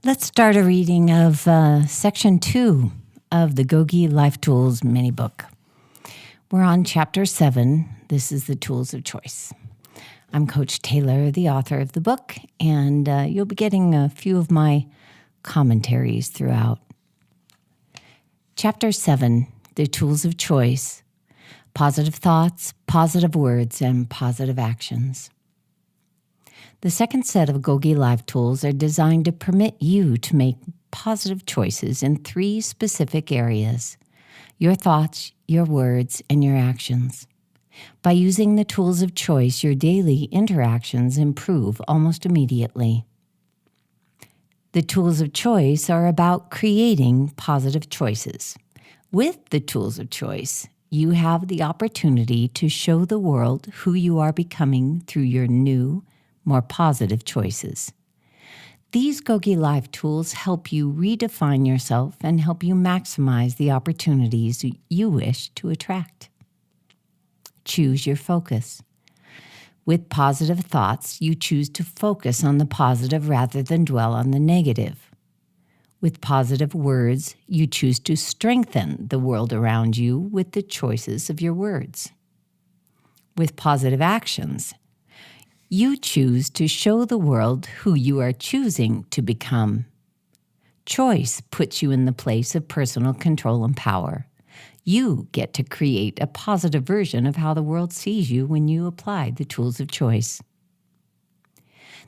Let's start a reading of Section 2 of the GOGI Life Tools Mini Book. We're on Chapter 7. This is the Tools of Choice. I'm Coach Taylor, the author of the book, and you'll be getting a few of my commentaries throughout. Chapter 7, the Tools of Choice: Positive Thoughts, Positive Words, and Positive Actions. The second set of GOGI Life Tools are designed to permit you to make positive choices in 3 specific areas: your thoughts, your words, and your actions. By using the tools of choice, your daily interactions improve almost immediately. The tools of choice are about creating positive choices. With the tools of choice, you have the opportunity to show the world who you are becoming through your new, more positive choices. These GOGI Life Tools help you redefine yourself and help you maximize the opportunities you wish to attract. Choose your focus. With positive thoughts, you choose to focus on the positive rather than dwell on the negative. With positive words, you choose to strengthen the world around you with the choices of your words. With positive actions, you choose to show the world who you are choosing to become. Choice puts you in the place of personal control and power. You get to create a positive version of how the world sees you when you apply the tools of choice.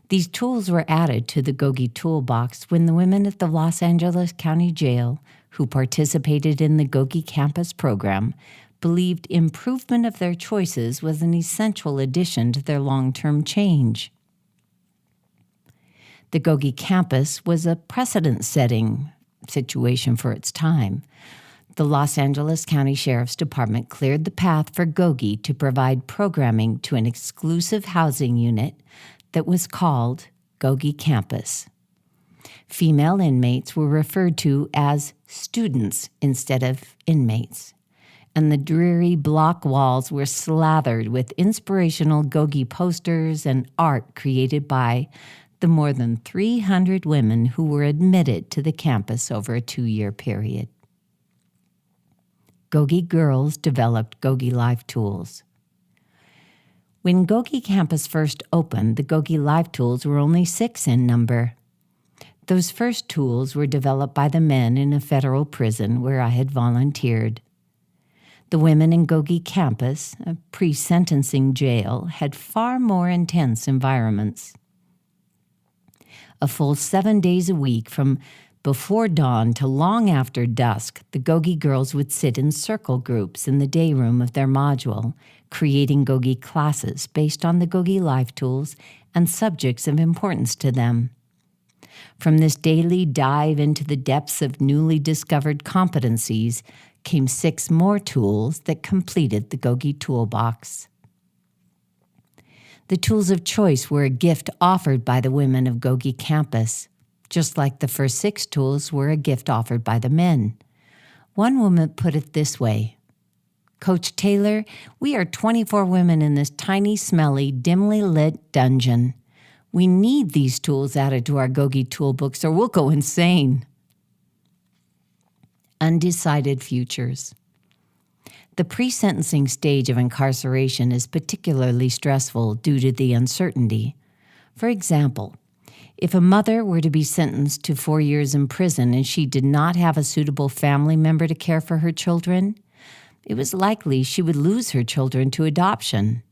These tools were added to the GOGI Toolbox when the women at the Los Angeles County Jail who participated in the GOGI Campus program believed improvement of their choices was an essential addition to their long-term change. The GOGI Campus was a precedent-setting situation for its time. The Los Angeles County Sheriff's Department cleared the path for GOGI to provide programming to an exclusive housing unit that was called GOGI Campus. Female inmates were referred to as students instead of inmates, and the dreary block walls were slathered with inspirational GOGI posters and art created by the more than 300 women who were admitted to the campus over a 2-year period. GOGI girls developed GOGI Life Tools. When GOGI Campus first opened, the GOGI Life Tools were only 6 in number. Those first tools were developed by the men in a federal prison where I had volunteered. The women in GOGI Campus, a pre-sentencing jail, had far more intense environments. A full 7 days a week, from before dawn to long after dusk, the GOGI girls would sit in circle groups in the day room of their module, creating GOGI classes based on the GOGI Life Tools and subjects of importance to them. From this daily dive into the depths of newly discovered competencies came 6 more tools that completed the GOGI Toolbox. The tools of choice were a gift offered by the women of GOGI Campus, just like the first 6 tools were a gift offered by the men. One woman put it this way: "Coach Taylor, we are 24 women in this tiny, smelly, dimly lit dungeon. We need these tools added to our GOGI toolbooks or we'll go insane." Undecided futures. The pre-sentencing stage of incarceration is particularly stressful due to the uncertainty. For example, if a mother were to be sentenced to 4 years in prison and she did not have a suitable family member to care for her children, it was likely she would lose her children to adoption.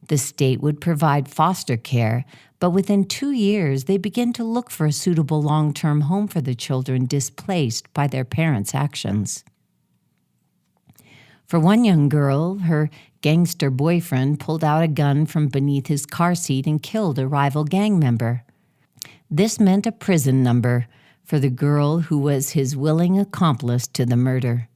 The state would provide foster care, but within 2 years, they begin to look for a suitable long-term home for the children displaced by their parents' actions. For one young girl, her gangster boyfriend pulled out a gun from beneath his car seat and killed a rival gang member. This meant a prison number for the girl who was his willing accomplice to the murder.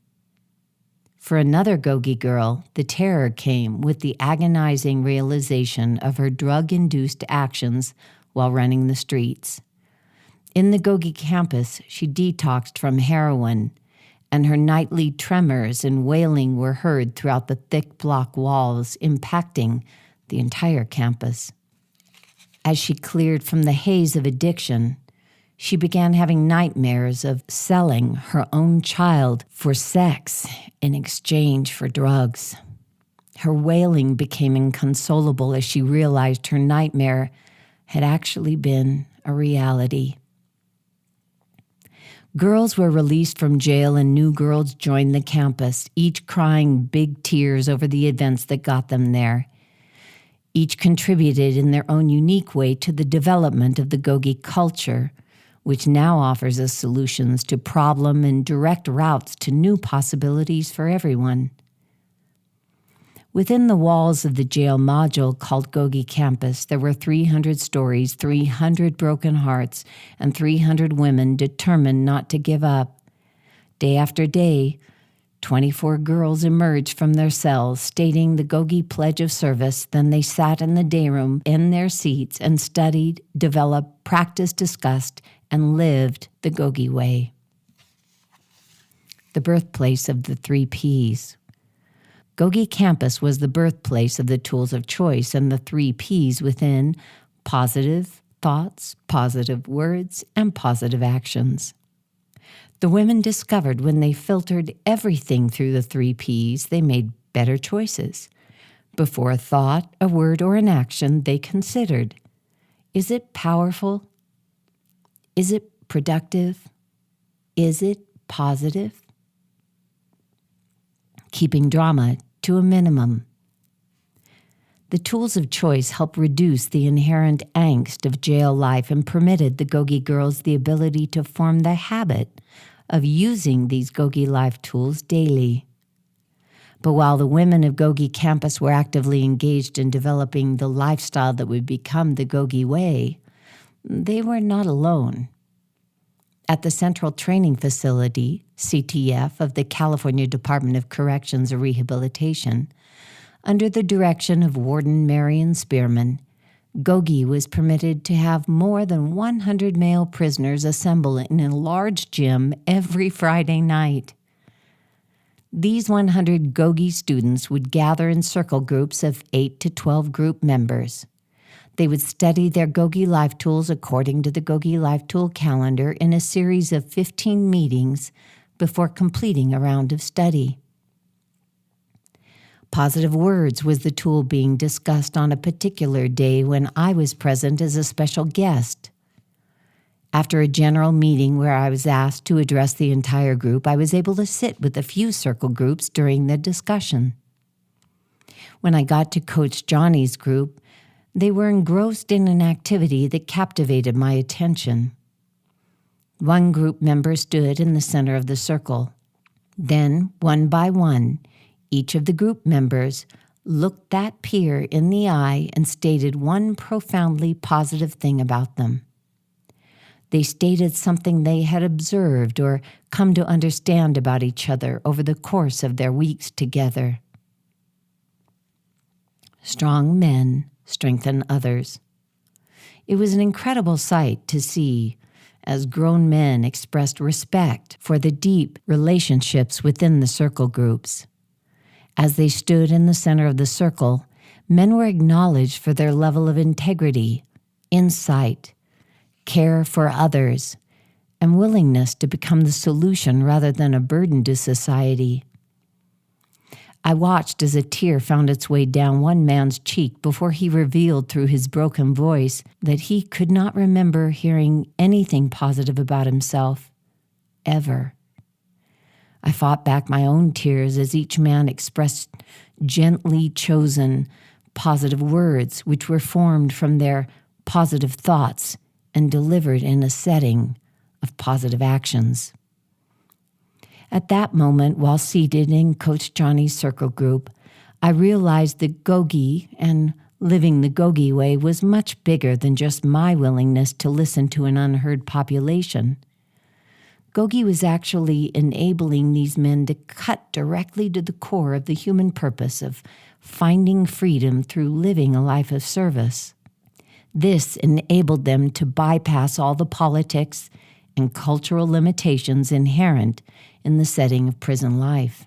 For another GOGI girl, the terror came with the agonizing realization of her drug-induced actions while running the streets. In the GOGI Campus, she detoxed from heroin, and her nightly tremors and wailing were heard throughout the thick block walls, impacting the entire campus. As she cleared from the haze of addiction, She began having nightmares of selling her own child for sex in exchange for drugs. Her wailing became inconsolable as she realized her nightmare had actually been a reality. Girls were released from jail and new girls joined the campus, each crying big tears over the events that got them there. Each contributed in their own unique way to the development of the GOGI culture, which now offers us solutions to problem and direct routes to new possibilities for everyone. Within the walls of the jail module called GOGI Campus, there were 300 stories, 300 broken hearts, and 300 women determined not to give up. Day after day, 24 girls emerged from their cells, stating the GOGI Pledge of Service. Then they sat in the day room in their seats and studied, developed, practiced, discussed, and lived the GOGI way. The birthplace of the 3 Ps. GOGI Campus was the birthplace of the tools of choice and the 3 Ps within: positive thoughts, positive words, and positive actions. The women discovered when they filtered everything through the 3 Ps, they made better choices. Before a thought, a word, or an action, they considered: is it powerful? Is it productive? Is it positive? Keeping drama to a minimum. The tools of choice help reduce the inherent angst of jail life and permitted the GOGI girls the ability to form the habit of using these GOGI Life tools daily. But while the women of GOGI Campus were actively engaged in developing the lifestyle that would become the GOGI way, they were not alone. At the Central Training Facility, CTF, of the California Department of Corrections and Rehabilitation, under the direction of Warden Marion Spearman, GOGI was permitted to have more than 100 male prisoners assemble in a large gym every Friday night. These 100 GOGI students would gather in circle groups of 8 to 12 group members. They would study their GOGI Life Tools according to the GOGI Life Tool calendar in a series of 15 meetings before completing a round of study. Positive words was the tool being discussed on a particular day when I was present as a special guest. After a general meeting where I was asked to address the entire group, I was able to sit with a few circle groups during the discussion. When I got to Coach Johnny's group, they were engrossed in an activity that captivated my attention. One group member stood in the center of the circle. Then, one by one, each of the group members looked that peer in the eye and stated one profoundly positive thing about them. They stated something they had observed or come to understand about each other over the course of their weeks together. Strong men strengthen others. It was an incredible sight to see as grown men expressed respect for the deep relationships within the circle groups. As they stood in the center of the circle, men were acknowledged for their level of integrity, insight, care for others, and willingness to become the solution rather than a burden to society. I watched as a tear found its way down one man's cheek before he revealed through his broken voice that he could not remember hearing anything positive about himself, ever. I fought back my own tears as each man expressed gently chosen positive words which were formed from their positive thoughts and delivered in a setting of positive actions. At that moment, while seated in Coach Johnny's circle group, I realized that GOGI and living the GOGI way was much bigger than just my willingness to listen to an unheard population. GOGI was actually enabling these men to cut directly to the core of the human purpose of finding freedom through living a life of service. This enabled them to bypass all the politics and cultural limitations inherent in the setting of prison life.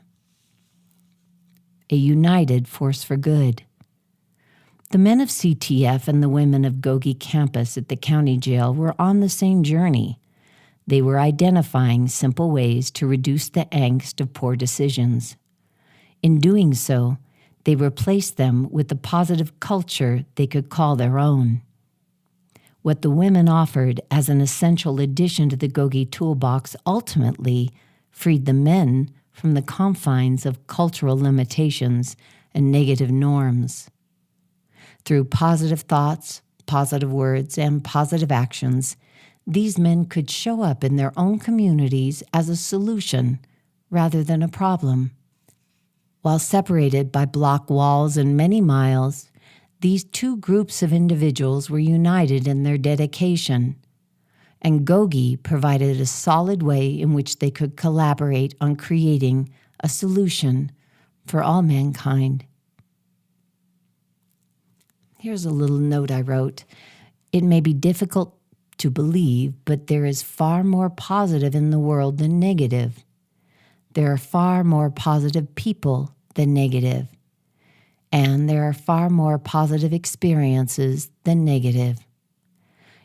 A united force for good. The men of CTF and the women of GOGI Campus at the county jail were on the same journey, They were identifying simple ways to reduce the angst of poor decisions. In doing so, they replaced them with a positive culture they could call their own. What the women offered as an essential addition to the GOGI toolbox ultimately freed the men from the confines of cultural limitations and negative norms. Through positive thoughts, positive words, and positive actions, these men could show up in their own communities as a solution rather than a problem. While separated by block walls and many miles, these two groups of individuals were united in their dedication, and GOGI provided a solid way in which they could collaborate on creating a solution for all mankind. Here's a little note I wrote. It may be difficult to believe, but there is far more positive in the world than negative. There are far more positive people than negative. And there are far more positive experiences than negative.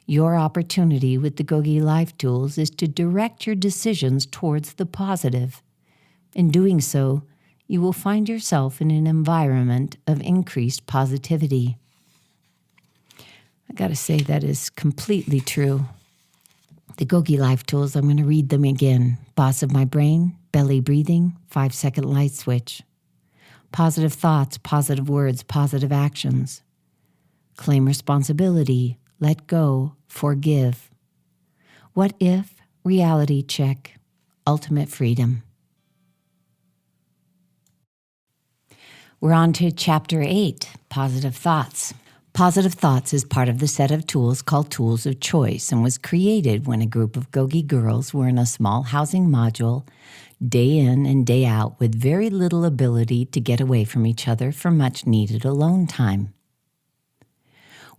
Your opportunity with the GOGI Life Tools is to direct your decisions towards the positive. In doing so, you will find yourself in an environment of increased positivity. I got to say that is completely true. The GOGI Life Tools, I'm going to read them again. Boss of my brain, belly breathing, 5-second light switch. Positive thoughts, positive words, positive actions. Claim responsibility, let go, forgive. What if, reality check, ultimate freedom. We're on to Chapter 8, Positive Thoughts. Positive Thoughts is part of the set of tools called Tools of Choice and was created when a group of GOGI girls were in a small housing module, day in and day out, with very little ability to get away from each other for much needed alone time.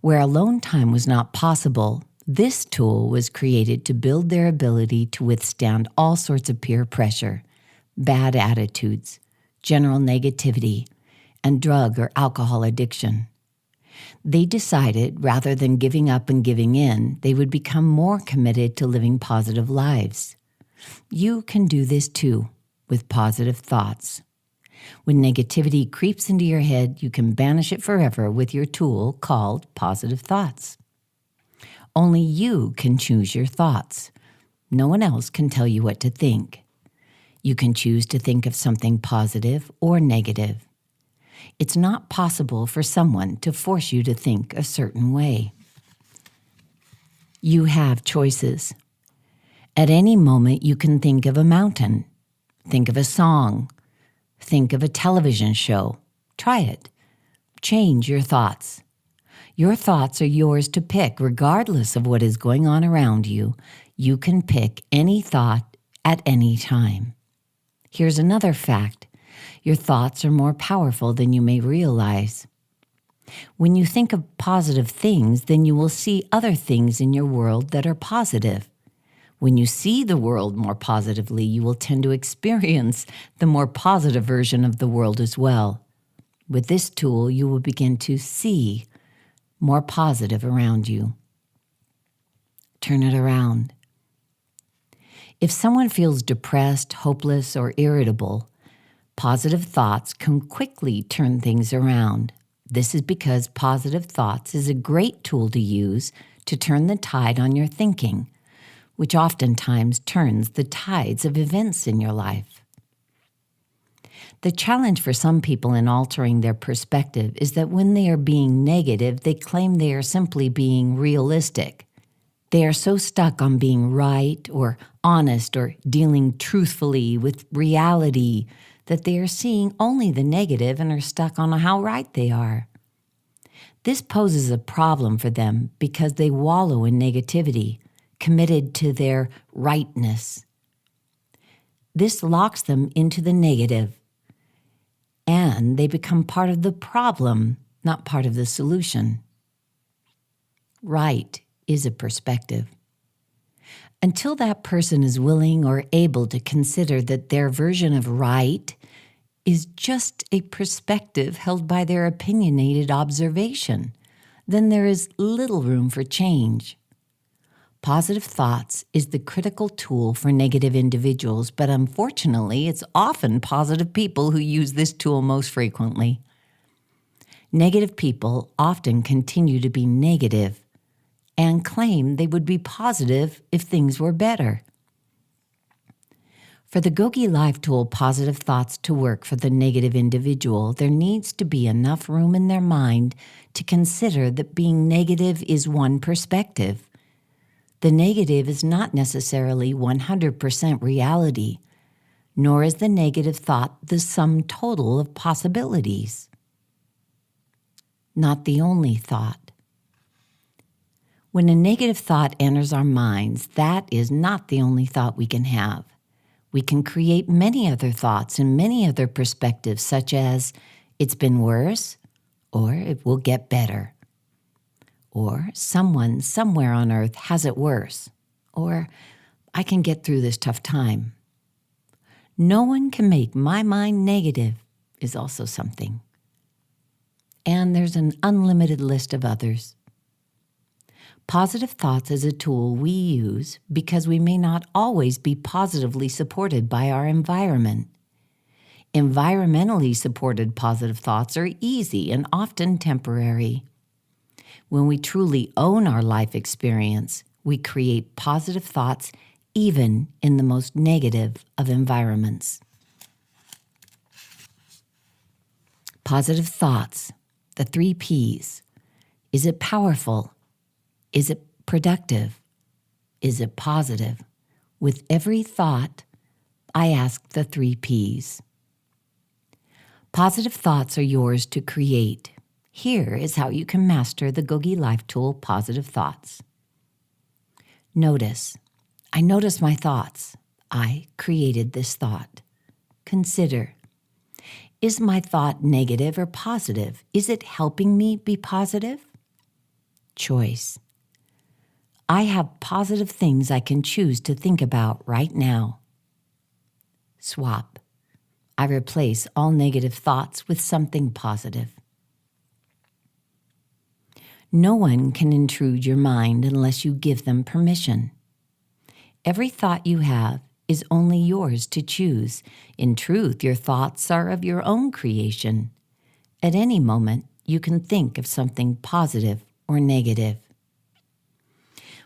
Where alone time was not possible, this tool was created to build their ability to withstand all sorts of peer pressure, bad attitudes, general negativity, and drug or alcohol addiction. They decided, rather than giving up and giving in, they would become more committed to living positive lives. You can do this too, with positive thoughts. When negativity creeps into your head, you can banish it forever with your tool called Positive Thoughts. Only you can choose your thoughts. No one else can tell you what to think. You can choose to think of something positive or negative. It's not possible for someone to force you to think a certain way. You have choices. At any moment, you can think of a mountain, think of a song, think of a television show. Try it. Change your thoughts. Your thoughts are yours to pick, regardless of what is going on around you. You can pick any thought at any time. Here's another fact. Your thoughts are more powerful than you may realize. When you think of positive things, then you will see other things in your world that are positive. When you see the world more positively, you will tend to experience the more positive version of the world as well. With this tool, you will begin to see more positive around you. Turn it around. If someone feels depressed, hopeless, or irritable, positive thoughts can quickly turn things around. This is because positive thoughts is a great tool to use to turn the tide on your thinking, which oftentimes turns the tides of events in your life. The challenge for some people in altering their perspective is that when they are being negative, they claim they are simply being realistic. They are so stuck on being right or honest or dealing truthfully with reality that they are seeing only the negative and are stuck on how right they are. This poses a problem for them because they wallow in negativity, committed to their rightness. This locks them into the negative, and they become part of the problem, not part of the solution. Right is a perspective. Until that person is willing or able to consider that their version of right is just a perspective held by their opinionated observation, then there is little room for change. Positive thoughts is the critical tool for negative individuals, but unfortunately, it's often positive people who use this tool most frequently. Negative people often continue to be negative and claim they would be positive if things were better. For the GOGI Life Tool positive thoughts to work for the negative individual, there needs to be enough room in their mind to consider that being negative is one perspective. The negative is not necessarily 100% reality, nor is the negative thought the sum total of possibilities. Not the only thought. When a negative thought enters our minds, that is not the only thought we can have. We can create many other thoughts and many other perspectives, such as, it's been worse, or it will get better. Or someone somewhere on earth has it worse. Or I can get through this tough time. No one can make my mind negative is also something. And there's an unlimited list of others. Positive thoughts is a tool we use because we may not always be positively supported by our environment. Environmentally supported positive thoughts are easy and often temporary. When we truly own our life experience, we create positive thoughts even in the most negative of environments. Positive thoughts, the 3 Ps. Is it powerful? Is it productive? Is it positive? With every thought, I ask the 3 Ps. Positive thoughts are yours to create. Here is how you can master the GOGI Life Tool positive thoughts. Notice. I notice my thoughts. I created this thought. Consider. Is my thought negative or positive? Is it helping me be positive? Choice. I have positive things I can choose to think about right now. Swap. I replace all negative thoughts with something positive. No one can intrude your mind unless you give them permission. Every thought you have is only yours to choose. In truth, your thoughts are of your own creation. At any moment, you can think of something positive or negative.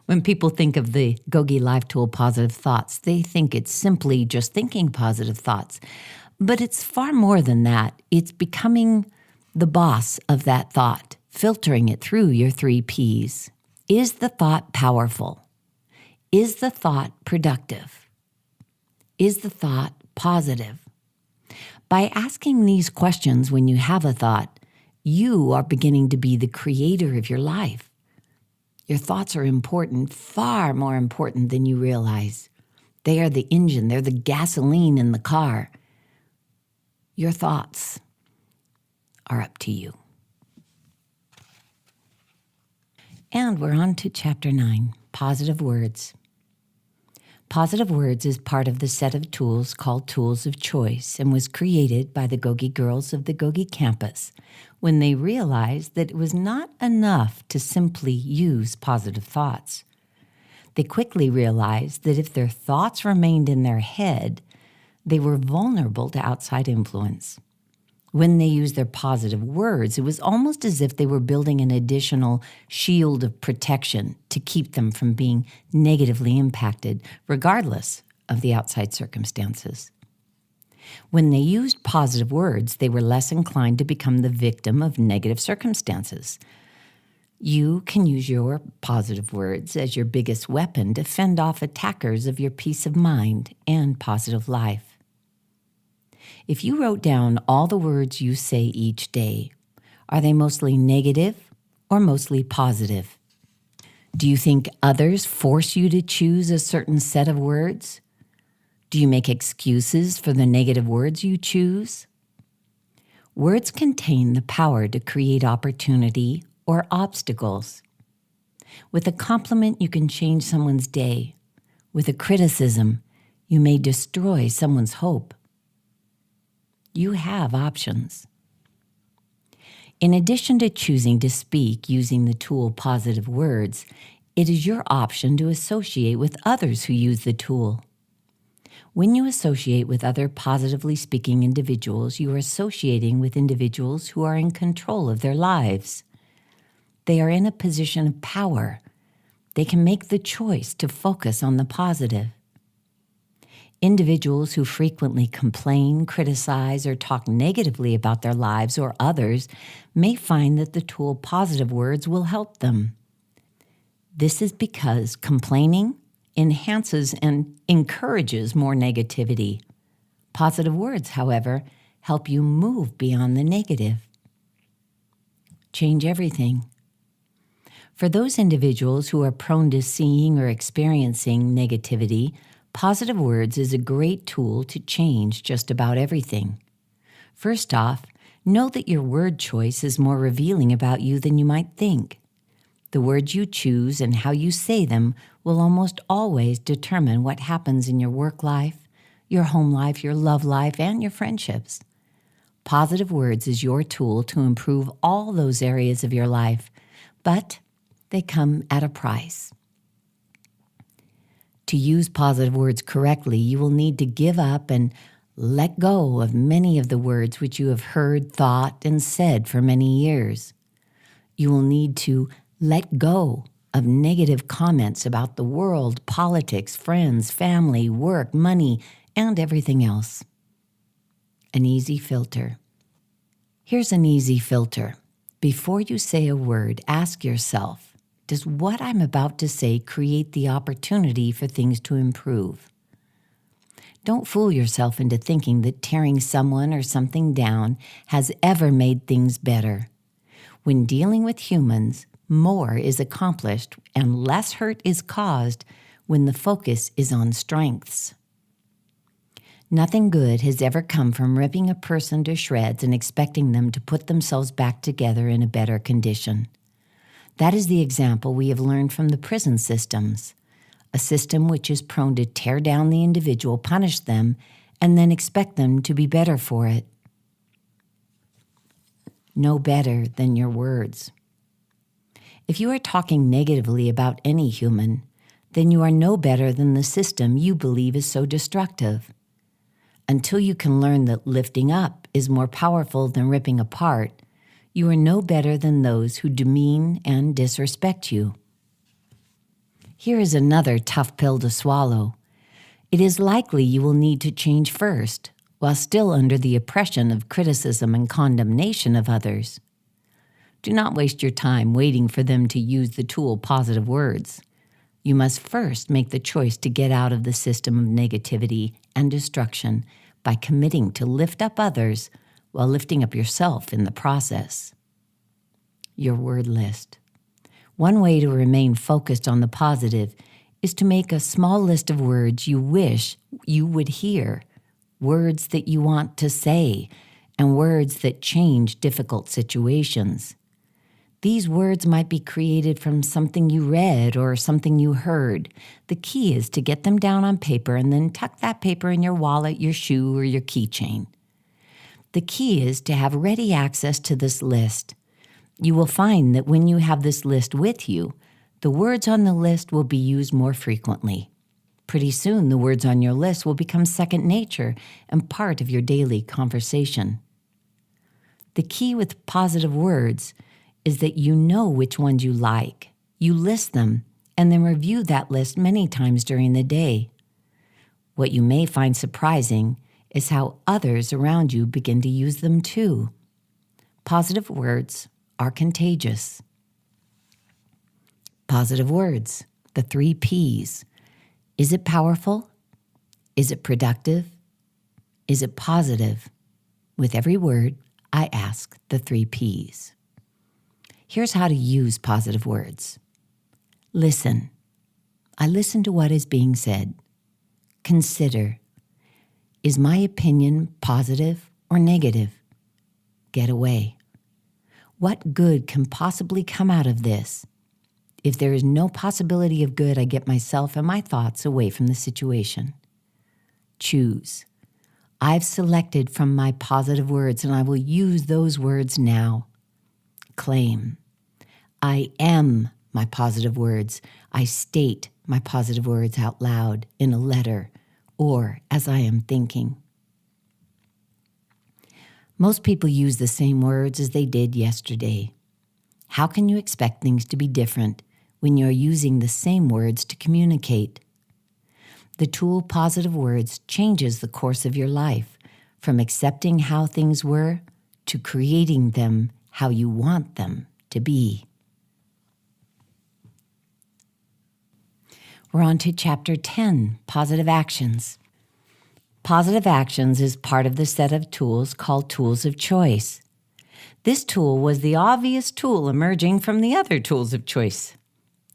When people think of the GOGI Life Tool positive thoughts, they think it's simply just thinking positive thoughts. But it's far more than that. It's becoming the boss of that thought, filtering it through your 3 Ps. Is the thought powerful? Is the thought productive? Is the thought positive? By asking these questions when you have a thought, you are beginning to be the creator of your life. Your thoughts are important, far more important than you realize. They are the engine, they're the gasoline in the car. Your thoughts are up to you. And we're on to Chapter 9, Positive Words. Positive Words is part of the set of tools called Tools of Choice and was created by the GOGI girls of the GOGI campus when they realized that it was not enough to simply use positive thoughts. They quickly realized that if their thoughts remained in their head, they were vulnerable to outside influence. When they used their positive words, it was almost as if they were building an additional shield of protection to keep them from being negatively impacted, regardless of the outside circumstances. When they used positive words, they were less inclined to become the victim of negative circumstances. You can use your positive words as your biggest weapon to fend off attackers of your peace of mind and positive life. If you wrote down all the words you say each day, are they mostly negative or mostly positive? Do you think others force you to choose a certain set of words? Do you make excuses for the negative words you choose? Words contain the power to create opportunity or obstacles. With a compliment, you can change someone's day. With a criticism, you may destroy someone's hope. You have options. In addition to choosing to speak using the tool positive words, It is your option to associate with others who use the tool. When you associate with other positively speaking individuals, you are associating with individuals who are in control of their lives. They are in a position of power. They can make the choice to focus on the positive. Individuals who frequently complain, criticize, or talk negatively about their lives or others may find that the tool positive words will help them. This is because complaining enhances and encourages more negativity. Positive words, however, help you move beyond the negative. Change everything. For those individuals who are prone to seeing or experiencing negativity, positive words is a great tool to change just about everything. First off, know that your word choice is more revealing about you than you might think. The words you choose and how you say them will almost always determine what happens in your work life, your home life, your love life, and your friendships. Positive words is your tool to improve all those areas of your life, but they come at a price. To use positive words correctly, you will need to give up and let go of many of the words which you have heard, thought, and said for many years. You will need to let go of negative comments about the world, politics, friends, family, work, money, and everything else. An easy filter. Here's an easy filter. Before you say a word, ask yourself, does what I'm about to say create the opportunity for things to improve? Don't fool yourself into thinking that tearing someone or something down has ever made things better. When dealing with humans, more is accomplished and less hurt is caused when the focus is on strengths. Nothing good has ever come from ripping a person to shreds and expecting them to put themselves back together in a better condition. That is the example we have learned from the prison systems, a system which is prone to tear down the individual, punish them, and then expect them to be better for it. Know better than your words. If you are talking negatively about any human, then you are no better than the system you believe is so destructive. Until you can learn that lifting up is more powerful than ripping apart, you are no better than those who demean and disrespect you. Here is another tough pill to swallow. It is likely you will need to change first, while still under the oppression of criticism and condemnation of others. Do not waste your time waiting for them to use the tool positive words. You must first make the choice to get out of the system of negativity and destruction by committing to lift up others while lifting up yourself in the process. Your word list. One way to remain focused on the positive is to make a small list of words you wish you would hear, words that you want to say, and words that change difficult situations. These words might be created from something you read or something you heard. The key is to get them down on paper and then tuck that paper in your wallet, your shoe, or your keychain. The key is to have ready access to this list. You will find that when you have this list with you, the words on the list will be used more frequently. Pretty soon, the words on your list will become second nature and part of your daily conversation. The key with positive words is that you know which ones you like. You list them and then review that list many times during the day. What you may find surprising is how others around you begin to use them too. Positive words are contagious. Positive words, the 3 Ps. Is it powerful? Is it productive? Is it positive? With every word, I ask the 3 Ps. Here's how to use positive words. Listen. I listen to what is being said. Consider. Is my opinion positive or negative? Get away. What good can possibly come out of this? If there is no possibility of good, I get myself and my thoughts away from the situation. Choose. I've selected from my positive words and I will use those words now. Claim. I am my positive words. I state my positive words out loud in a letter or as I am thinking. Most people use the same words as they did yesterday. How can you expect things to be different when you're using the same words to communicate? The tool positive words changes the course of your life from accepting how things were to creating them how you want them to be. We're on to Chapter 10, Positive Actions. Positive Actions is part of the set of tools called Tools of Choice. This tool was the obvious tool emerging from the other tools of choice.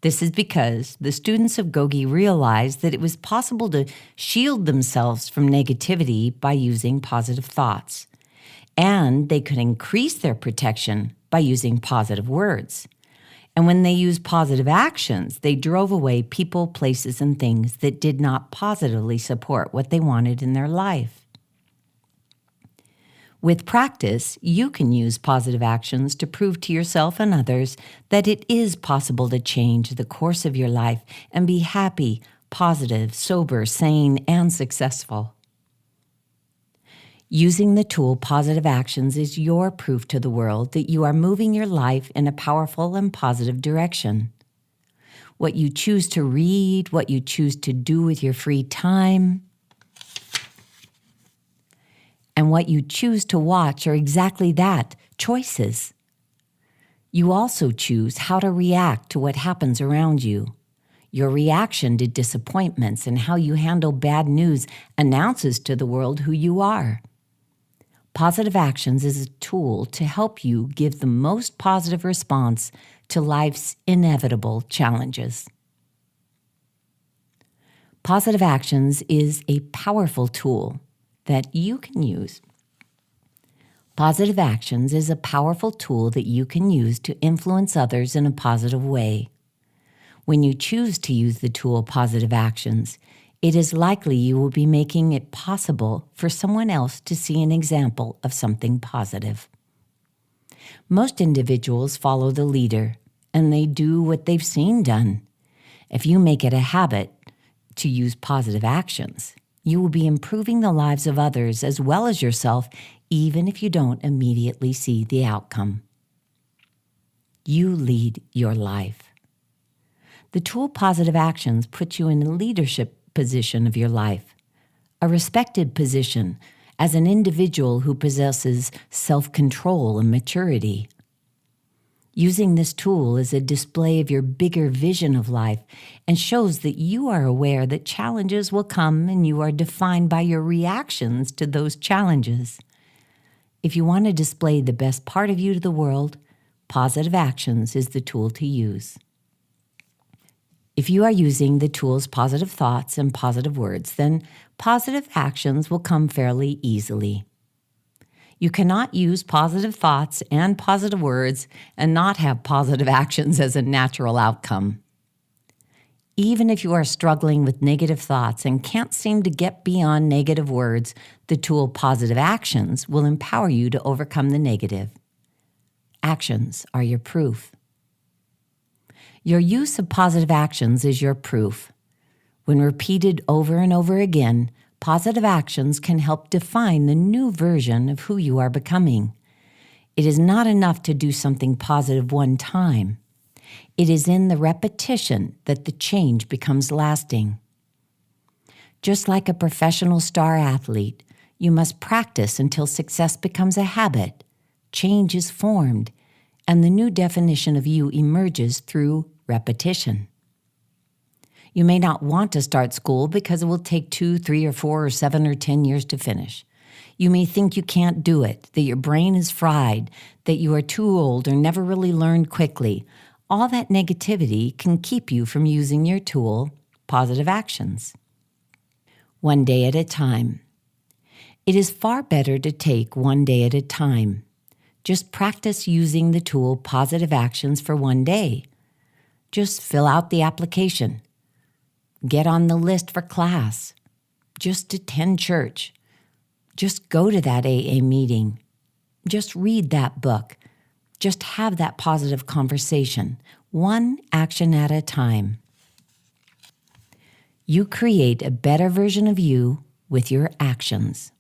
This is because the students of GOGI realized that it was possible to shield themselves from negativity by using positive thoughts, and they could increase their protection by using positive words. And when they used positive actions, they drove away people, places, and things that did not positively support what they wanted in their life. With practice, you can use positive actions to prove to yourself and others that it is possible to change the course of your life and be happy, positive, sober, sane, and successful. Using the tool positive actions is your proof to the world that you are moving your life in a powerful and positive direction. What you choose to read, what you choose to do with your free time, and what you choose to watch are exactly that, choices. You also choose how to react to what happens around you. Your reaction to disappointments and how you handle bad news announces to the world who you are. Positive Actions is a tool to help you give the most positive response to life's inevitable challenges. Positive Actions is a powerful tool that you can use. Positive Actions is a powerful tool that you can use to influence others in a positive way. When you choose to use the tool Positive Actions, it is likely you will be making it possible for someone else to see an example of something positive. Most individuals follow the leader, and they do what they've seen done. If you make it a habit to use positive actions, you will be improving the lives of others as well as yourself, even if you don't immediately see the outcome. You lead your life. The tool Positive Actions puts you in a leadership position of your life, a respected position as an individual who possesses self-control and maturity. Using this tool is a display of your bigger vision of life and shows that you are aware that challenges will come and you are defined by your reactions to those challenges. If you want to display the best part of you to the world, Positive Actions is the tool to use. If you are using the tools Positive Thoughts and Positive Words, then Positive Actions will come fairly easily. You cannot use positive thoughts and positive words and not have positive actions as a natural outcome. Even if you are struggling with negative thoughts and can't seem to get beyond negative words, the tool Positive Actions will empower you to overcome the negative. Actions are your proof. Your use of positive actions is your proof. When repeated over and over again, positive actions can help define the new version of who you are becoming. It is not enough to do something positive one time. It is in the repetition that the change becomes lasting. Just like a professional star athlete, you must practice until success becomes a habit, change is formed, and the new definition of you emerges through repetition. You may not want to start school because it will take 2, 3, or 4, or 7, or 10 years to finish. You may think you can't do it, that your brain is fried, that you are too old or never really learned quickly. All that negativity can keep you from using your tool, Positive Actions. One day at a time. It is far better to take one day at a time. Just practice using the tool Positive Actions for one day. Just fill out the application. Get on the list for class. Just attend church. Just go to that AA meeting. Just read that book. Just have that positive conversation, one action at a time. You create a better version of you with your actions.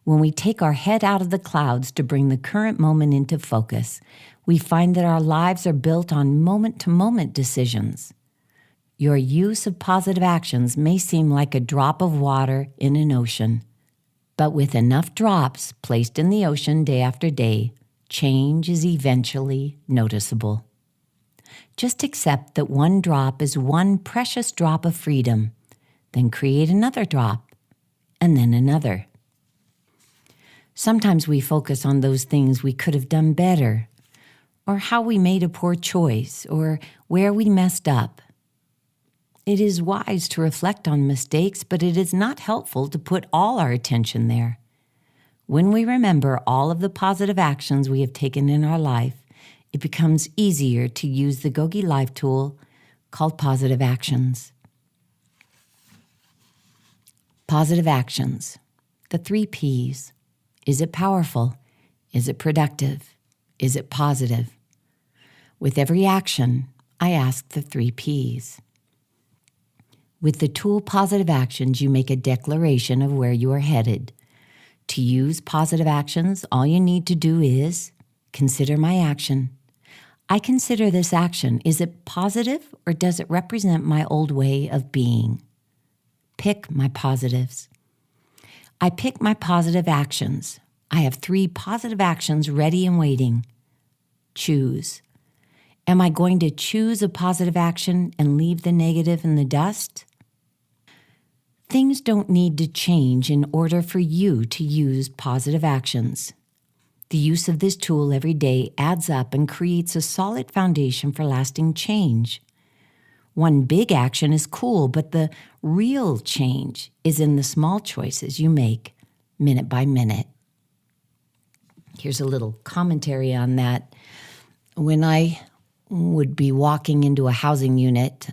When we take our head out of the clouds to bring the current moment into focus, we find that our lives are built on moment-to-moment decisions. Your use of positive actions may seem like a drop of water in an ocean, but with enough drops placed in the ocean day after day, change is eventually noticeable. Just accept that one drop is one precious drop of freedom, then create another drop, and then another. Sometimes we focus on those things we could have done better, or how we made a poor choice, or where we messed up. It is wise to reflect on mistakes, but it is not helpful to put all our attention there. When we remember all of the positive actions we have taken in our life, it becomes easier to use the GOGI Life tool called Positive Actions. Positive actions, the 3 Ps. Is it powerful? Is it productive? Is it positive? With every action, I ask the 3 Ps. With the tool Positive Actions, you make a declaration of where you are headed. To use positive actions, all you need to do is consider my action. I consider this action. Is it positive or does it represent my old way of being? Pick my positives. I pick my positive actions. I have 3 positive actions ready and waiting. Choose. Am I going to choose a positive action and leave the negative in the dust? Things don't need to change in order for you to use positive actions. The use of this tool every day adds up and creates a solid foundation for lasting change. One big action is cool, but the real change is in the small choices you make minute by minute. Here's a little commentary on that. When I would be walking into a housing unit,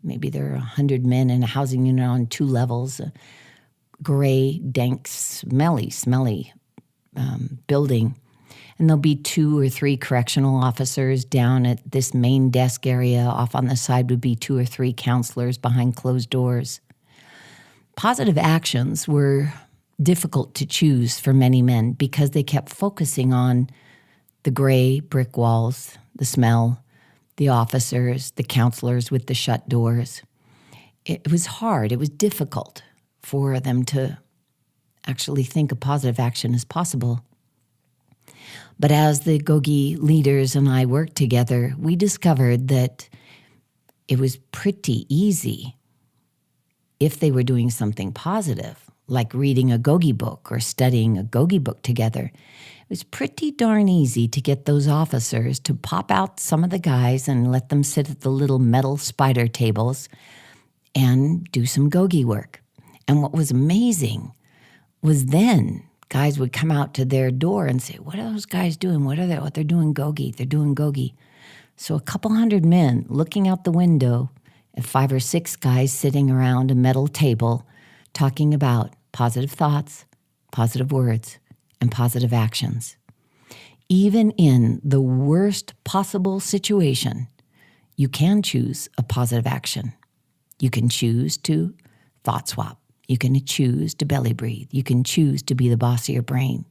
maybe there are 100 men in a housing unit on 2 levels, a gray, dank, smelly building. And there'll be 2 or 3 correctional officers down at this main desk area. Off on the side would be 2 or 3 counselors behind closed doors. Positive actions were difficult to choose for many men because they kept focusing on the gray brick walls, the smell, the officers, the counselors with the shut doors. It was hard. It was difficult for them to actually think a positive action is possible. But as the GOGI leaders and I worked together, we discovered that it was pretty easy if they were doing something positive, like reading a GOGI book or studying a GOGI book together. It was pretty darn easy to get those officers to pop out some of the guys and let them sit at the little metal spider tables and do some GOGI work. And what was amazing was then guys would come out to their door and say, what are those guys doing? What they're doing GOGI. They're doing GOGI. So a couple 100 men looking out the window at 5 or 6 guys sitting around a metal table talking about positive thoughts, positive words, and positive actions. Even in the worst possible situation, you can choose a positive action. You can choose to thought swap. You can choose to belly breathe. You can choose to be the boss of your brain.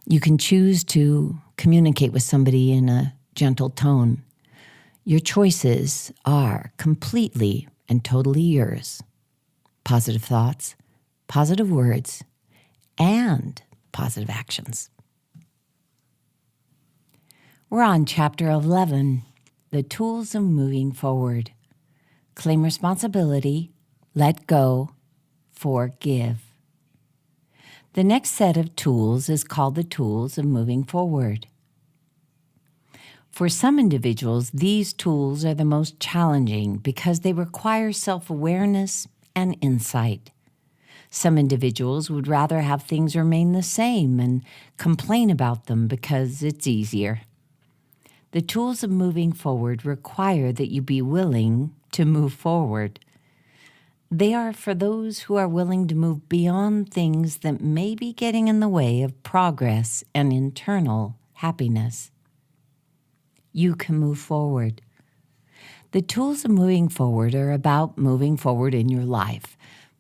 You can choose to communicate with somebody in a gentle tone. Your choices are completely and totally yours. Positive thoughts, positive words, and positive actions. We're on Chapter 11, The Tools of Moving Forward. Claim responsibility, let go, forgive. The next set of tools is called the tools of moving forward. For some individuals, these tools are the most challenging because they require self-awareness and insight. Some individuals would rather have things remain the same and complain about them because it's easier. The tools of moving forward require that you be willing to move forward. They are for those who are willing to move beyond things that may be getting in the way of progress and internal happiness. you can move forward. The tools of moving forward are about moving forward in your life.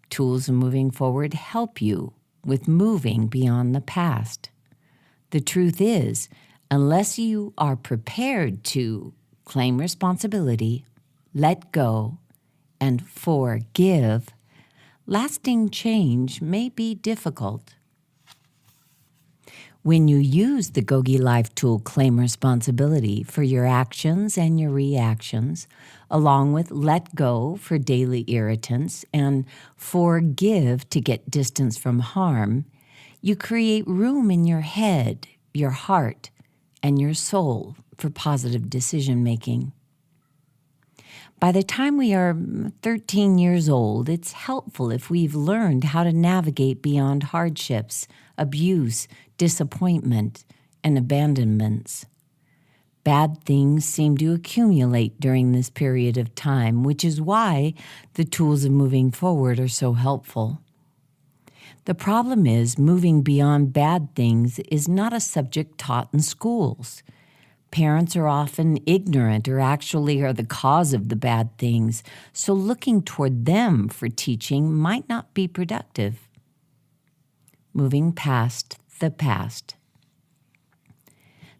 Tools of moving forward help you with moving beyond the past. The truth is, unless you are prepared to claim responsibility, let go, and forgive, lasting change may be difficult. When you use the GOGI Life Tool, claim responsibility for your actions and your reactions, along with let go for daily irritants and forgive to get distance from harm, you create room in your head, your heart, and your soul for positive decision-making. By the time we are 13 years old, it's helpful if we've learned how to navigate beyond hardships, abuse, disappointment, and abandonments. Bad things seem to accumulate during this period of time, which is why the tools of moving forward are so helpful. The problem is, moving beyond bad things is not a subject taught in schools. Parents are often ignorant or actually are the cause of the bad things, so looking toward them for teaching might not be productive. Moving past the past.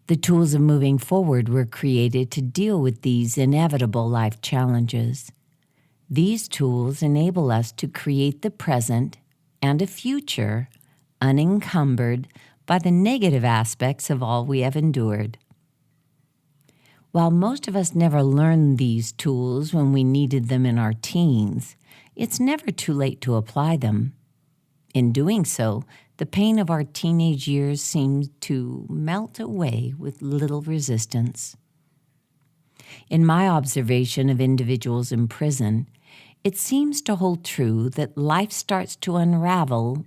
The tools of moving forward were created to deal with these inevitable life challenges. These tools enable us to create the present and a future unencumbered by the negative aspects of all we have endured. While most of us never learned these tools when we needed them in our teens, it's never too late to apply them. In doing so, the pain of our teenage years seems to melt away with little resistance. In my observation of individuals in prison, it seems to hold true that life starts to unravel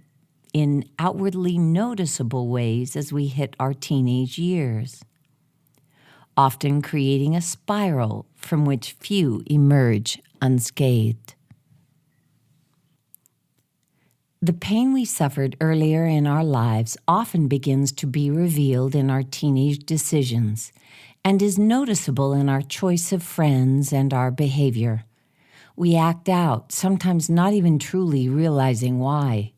in outwardly noticeable ways as we hit our teenage years, often creating a spiral from which few emerge unscathed. The pain we suffered earlier in our lives often begins to be revealed in our teenage decisions and is noticeable in our choice of friends and our behavior. We act out, sometimes not even truly realizing why.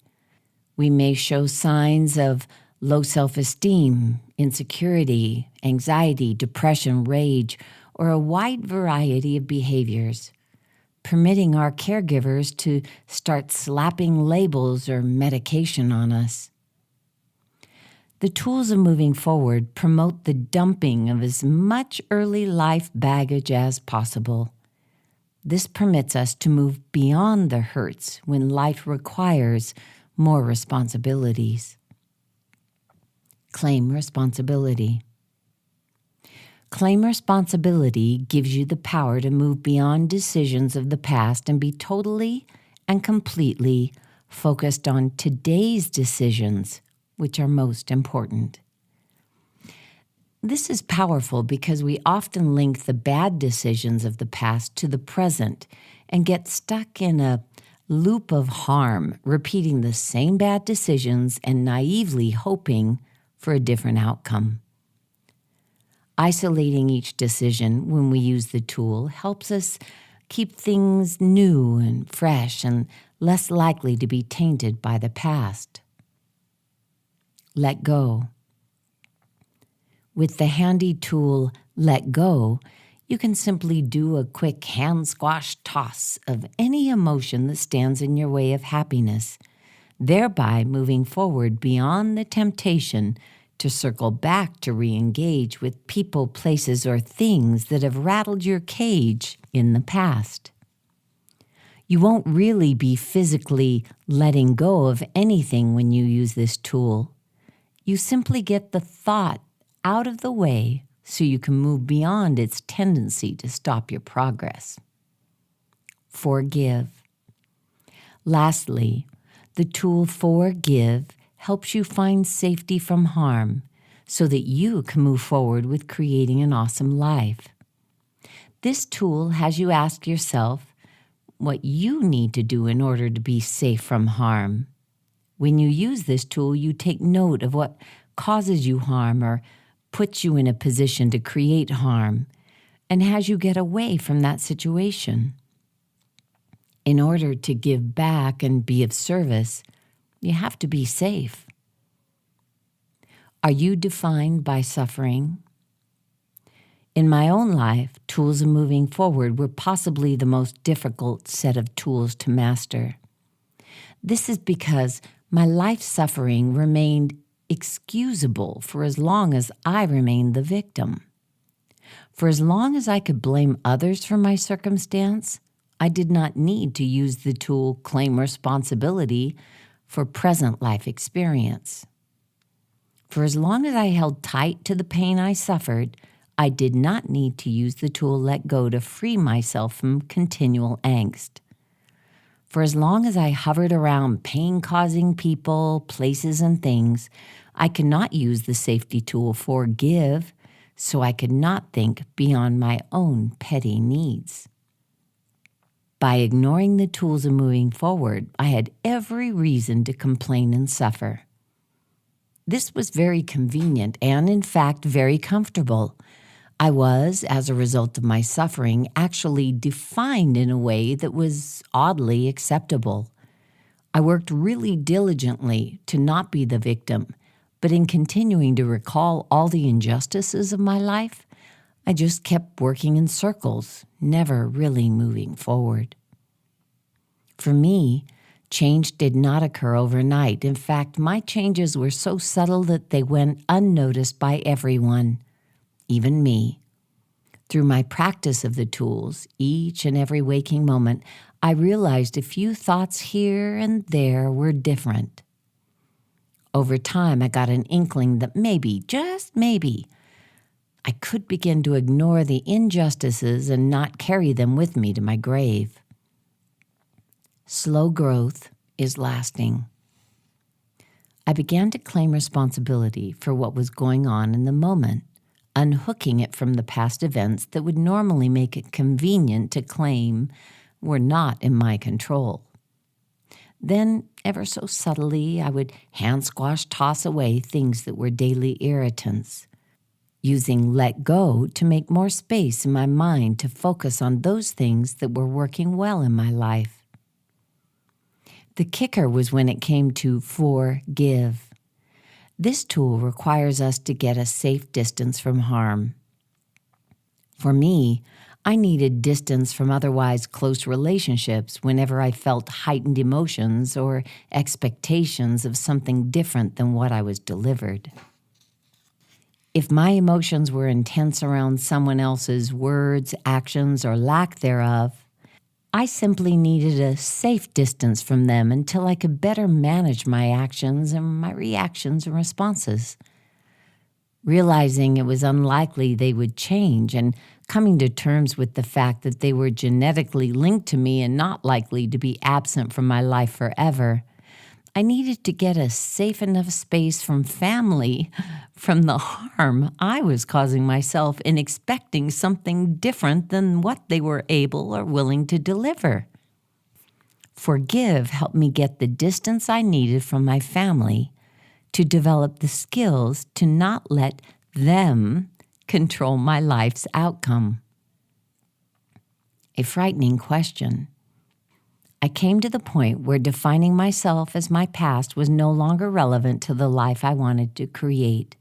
We may show signs of low self-esteem, insecurity, anxiety, depression, rage, or a wide variety of behaviors, permitting our caregivers to start slapping labels or medication on us. The tools of moving forward promote the dumping of as much early life baggage as possible. This permits us to move beyond the hurts when life requires more responsibilities. Claim responsibility. Claim responsibility gives you the power to move beyond decisions of the past and be totally and completely focused on today's decisions, which are most important. This is powerful because we often link the bad decisions of the past to the present and get stuck in a loop of harm, repeating the same bad decisions and naively hoping for a different outcome. Isolating each decision when we use the tool helps us keep things new and fresh and less likely to be tainted by the past. Let go. With the handy tool, Let Go, you can simply do a quick hand squash toss of any emotion that stands in your way of happiness, thereby moving forward beyond the temptation to circle back to re-engage with people, places, or things that have rattled your cage in the past. You won't really be physically letting go of anything when you use this tool. You simply get the thought out of the way so you can move beyond its tendency to stop your progress. Forgive. Lastly, the tool Forgive helps you find safety from harm so that you can move forward with creating an awesome life. This tool has you ask yourself what you need to do in order to be safe from harm. When you use this tool, you take note of what causes you harm or puts you in a position to create harm and has you get away from that situation. In order to give back and be of service, you have to be safe. Are you defined by suffering? In my own life, tools of moving forward were possibly the most difficult set of tools to master. This is because my life suffering remained excusable for as long as I remained the victim. For as long as I could blame others for my circumstance, I did not need to use the tool claim responsibility for present life experience. For as long as I held tight to the pain I suffered, I did not need to use the tool let go to free myself from continual angst. For as long as I hovered around pain-causing people, places, and things, I could not use the safety tool forgive, so I could not think beyond my own petty needs. By ignoring the tools of moving forward, I had every reason to complain and suffer. This was very convenient and, in fact, very comfortable. I was, as a result of my suffering, actually defined in a way that was oddly acceptable. I worked really diligently to not be the victim, but in continuing to recall all the injustices of my life, I just kept working in circles, never really moving forward. For me, change did not occur overnight. In fact, my changes were so subtle that they went unnoticed by everyone, even me. Through my practice of the tools, each and every waking moment, I realized a few thoughts here and there were different. Over time, I got an inkling that maybe, just maybe, I could begin to ignore the injustices and not carry them with me to my grave. Slow growth is lasting. I began to claim responsibility for what was going on in the moment, unhooking it from the past events that would normally make it convenient to claim were not in my control. Then, ever so subtly, I would toss away things that were daily irritants, using let go to make more space in my mind to focus on those things that were working well in my life. The kicker was when it came to forgive. This tool requires us to get a safe distance from harm. For me, I needed distance from otherwise close relationships whenever I felt heightened emotions or expectations of something different than what I was delivered. If my emotions were intense around someone else's words, actions, or lack thereof, I simply needed a safe distance from them until I could better manage my actions and my reactions and responses. Realizing it was unlikely they would change and coming to terms with the fact that they were genetically linked to me and not likely to be absent from my life forever, I needed to get a safe enough space from family from the harm I was causing myself in expecting something different than what they were able or willing to deliver. Forgive helped me get the distance I needed from my family to develop the skills to not let them control my life's outcome. A frightening question. I came to the point where defining myself as my past was no longer relevant to the life I wanted to create.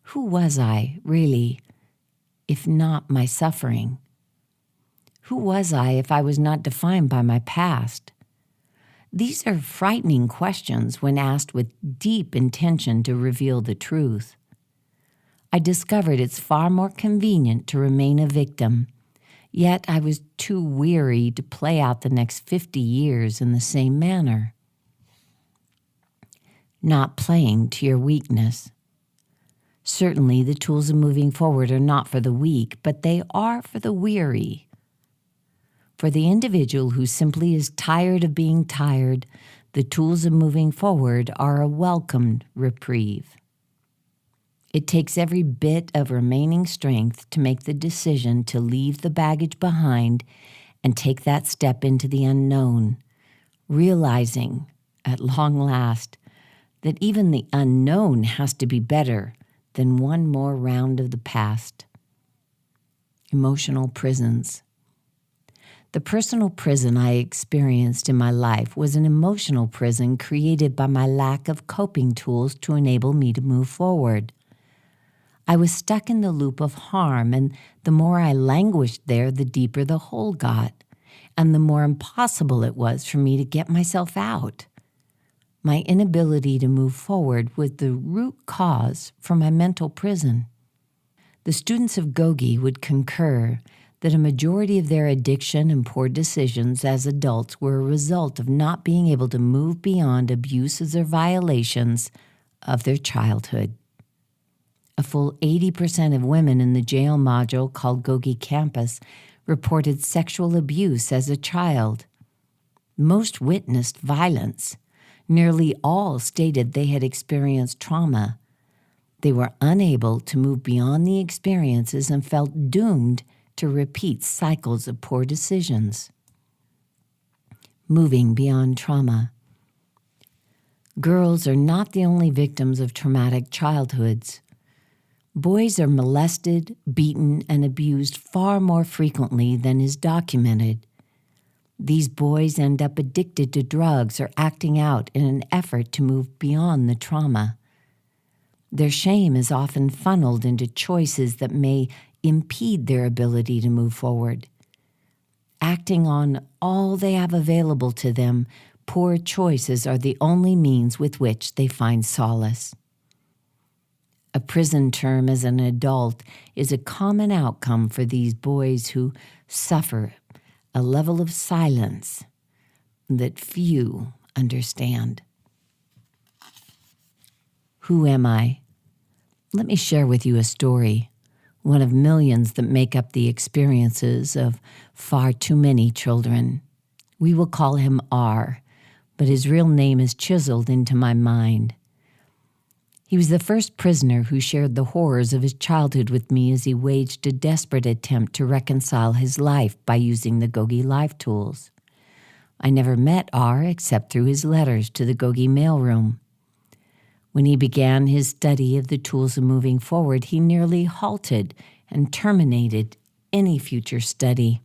Who was I, really, if not my suffering? Who was I if I was not defined by my past? These are frightening questions when asked with deep intention to reveal the truth. I discovered it's far more convenient to remain a victim. Yet I was too weary to play out the next 50 years in the same manner. Not playing to your weakness. Certainly the tools of moving forward are not for the weak, but they are for the weary. For the individual who simply is tired of being tired, the tools of moving forward are a welcomed reprieve. It takes every bit of remaining strength to make the decision to leave the baggage behind and take that step into the unknown, realizing, at long last, that even the unknown has to be better than one more round of the past. Emotional prisons. The personal prison I experienced in my life was an emotional prison created by my lack of coping tools to enable me to move forward. I was stuck in the loop of harm, and the more I languished there, the deeper the hole got, and the more impossible it was for me to get myself out. My inability to move forward was the root cause for my mental prison. The students of GOGI would concur that a majority of their addiction and poor decisions as adults were a result of not being able to move beyond abuses or violations of their childhood. A full 80% of women in the jail module called GOGI Campus reported sexual abuse as a child. Most witnessed violence. Nearly all stated they had experienced trauma. They were unable to move beyond the experiences and felt doomed to repeat cycles of poor decisions. Moving beyond trauma. Girls are not the only victims of traumatic childhoods. Boys are molested, beaten, and abused far more frequently than is documented. These boys end up addicted to drugs or acting out in an effort to move beyond the trauma. Their shame is often funneled into choices that may impede their ability to move forward. Acting on all they have available to them, poor choices are the only means with which they find solace. A prison term as an adult is a common outcome for these boys who suffer a level of silence that few understand. Who am I? Let me share with you a story, one of millions that make up the experiences of far too many children. We will call him R, but his real name is chiseled into my mind. He was the first prisoner who shared the horrors of his childhood with me as he waged a desperate attempt to reconcile his life by using the GOGI Life Tools. I never met R except through his letters to the GOGI mailroom. When he began his study of the tools of moving forward, he nearly halted and terminated any future study.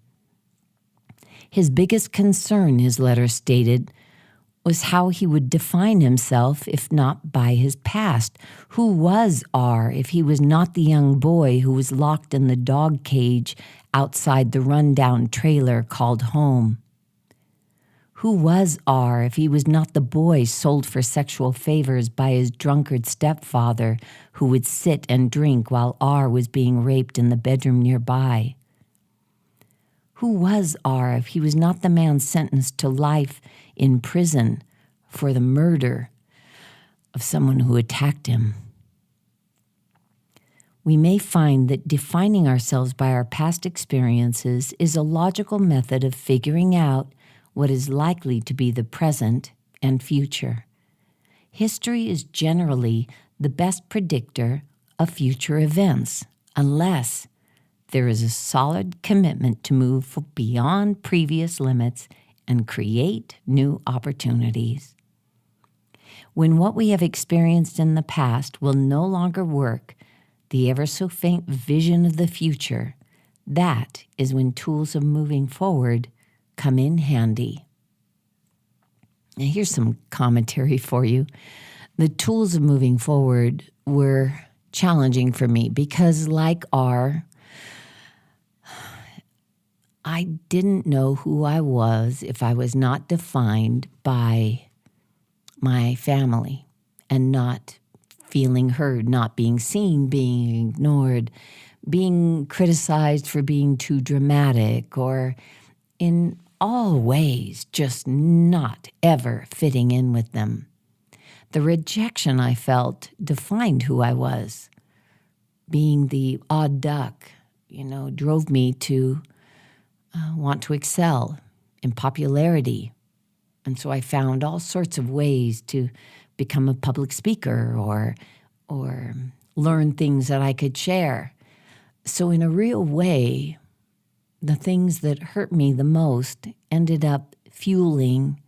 His biggest concern, his letter stated, was how he would define himself if not by his past. Who was R if he was not the young boy who was locked in the dog cage outside the rundown trailer called home? Who was R if he was not the boy sold for sexual favors by his drunkard stepfather who would sit and drink while R was being raped in the bedroom nearby? Who was R if he was not the man sentenced to life in prison for the murder of someone who attacked him? We may find that defining ourselves by our past experiences is a logical method of figuring out what is likely to be the present and future. History is generally the best predictor of future events, unless there is a solid commitment to move beyond previous limits and create new opportunities. When what we have experienced in the past will no longer work, the ever so faint vision of the future, that is when tools of moving forward come in handy. Now here's some commentary for you. The tools of moving forward were challenging for me because, like R, I didn't know who I was if I was not defined by my family and not feeling heard, not being seen, being ignored, being criticized for being too dramatic, or in all ways just not ever fitting in with them. The rejection I felt defined who I was. Being the odd duck, drove me to want to excel in popularity. And so I found all sorts of ways to become a public speaker or learn things that I could share. So in a real way, the things that hurt me the most ended up fueling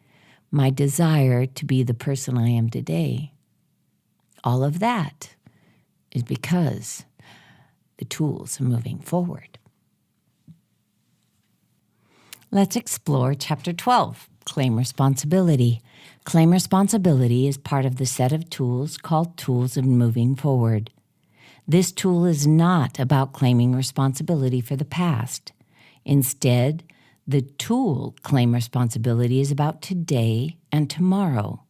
my desire to be the person I am today. All of that is because the tools are moving forward. Let's explore Chapter 12, Claim Responsibility. Claim responsibility is part of the set of tools called Tools of Moving Forward. This tool is not about claiming responsibility for the past. Instead, the tool Claim Responsibility is about today and tomorrow.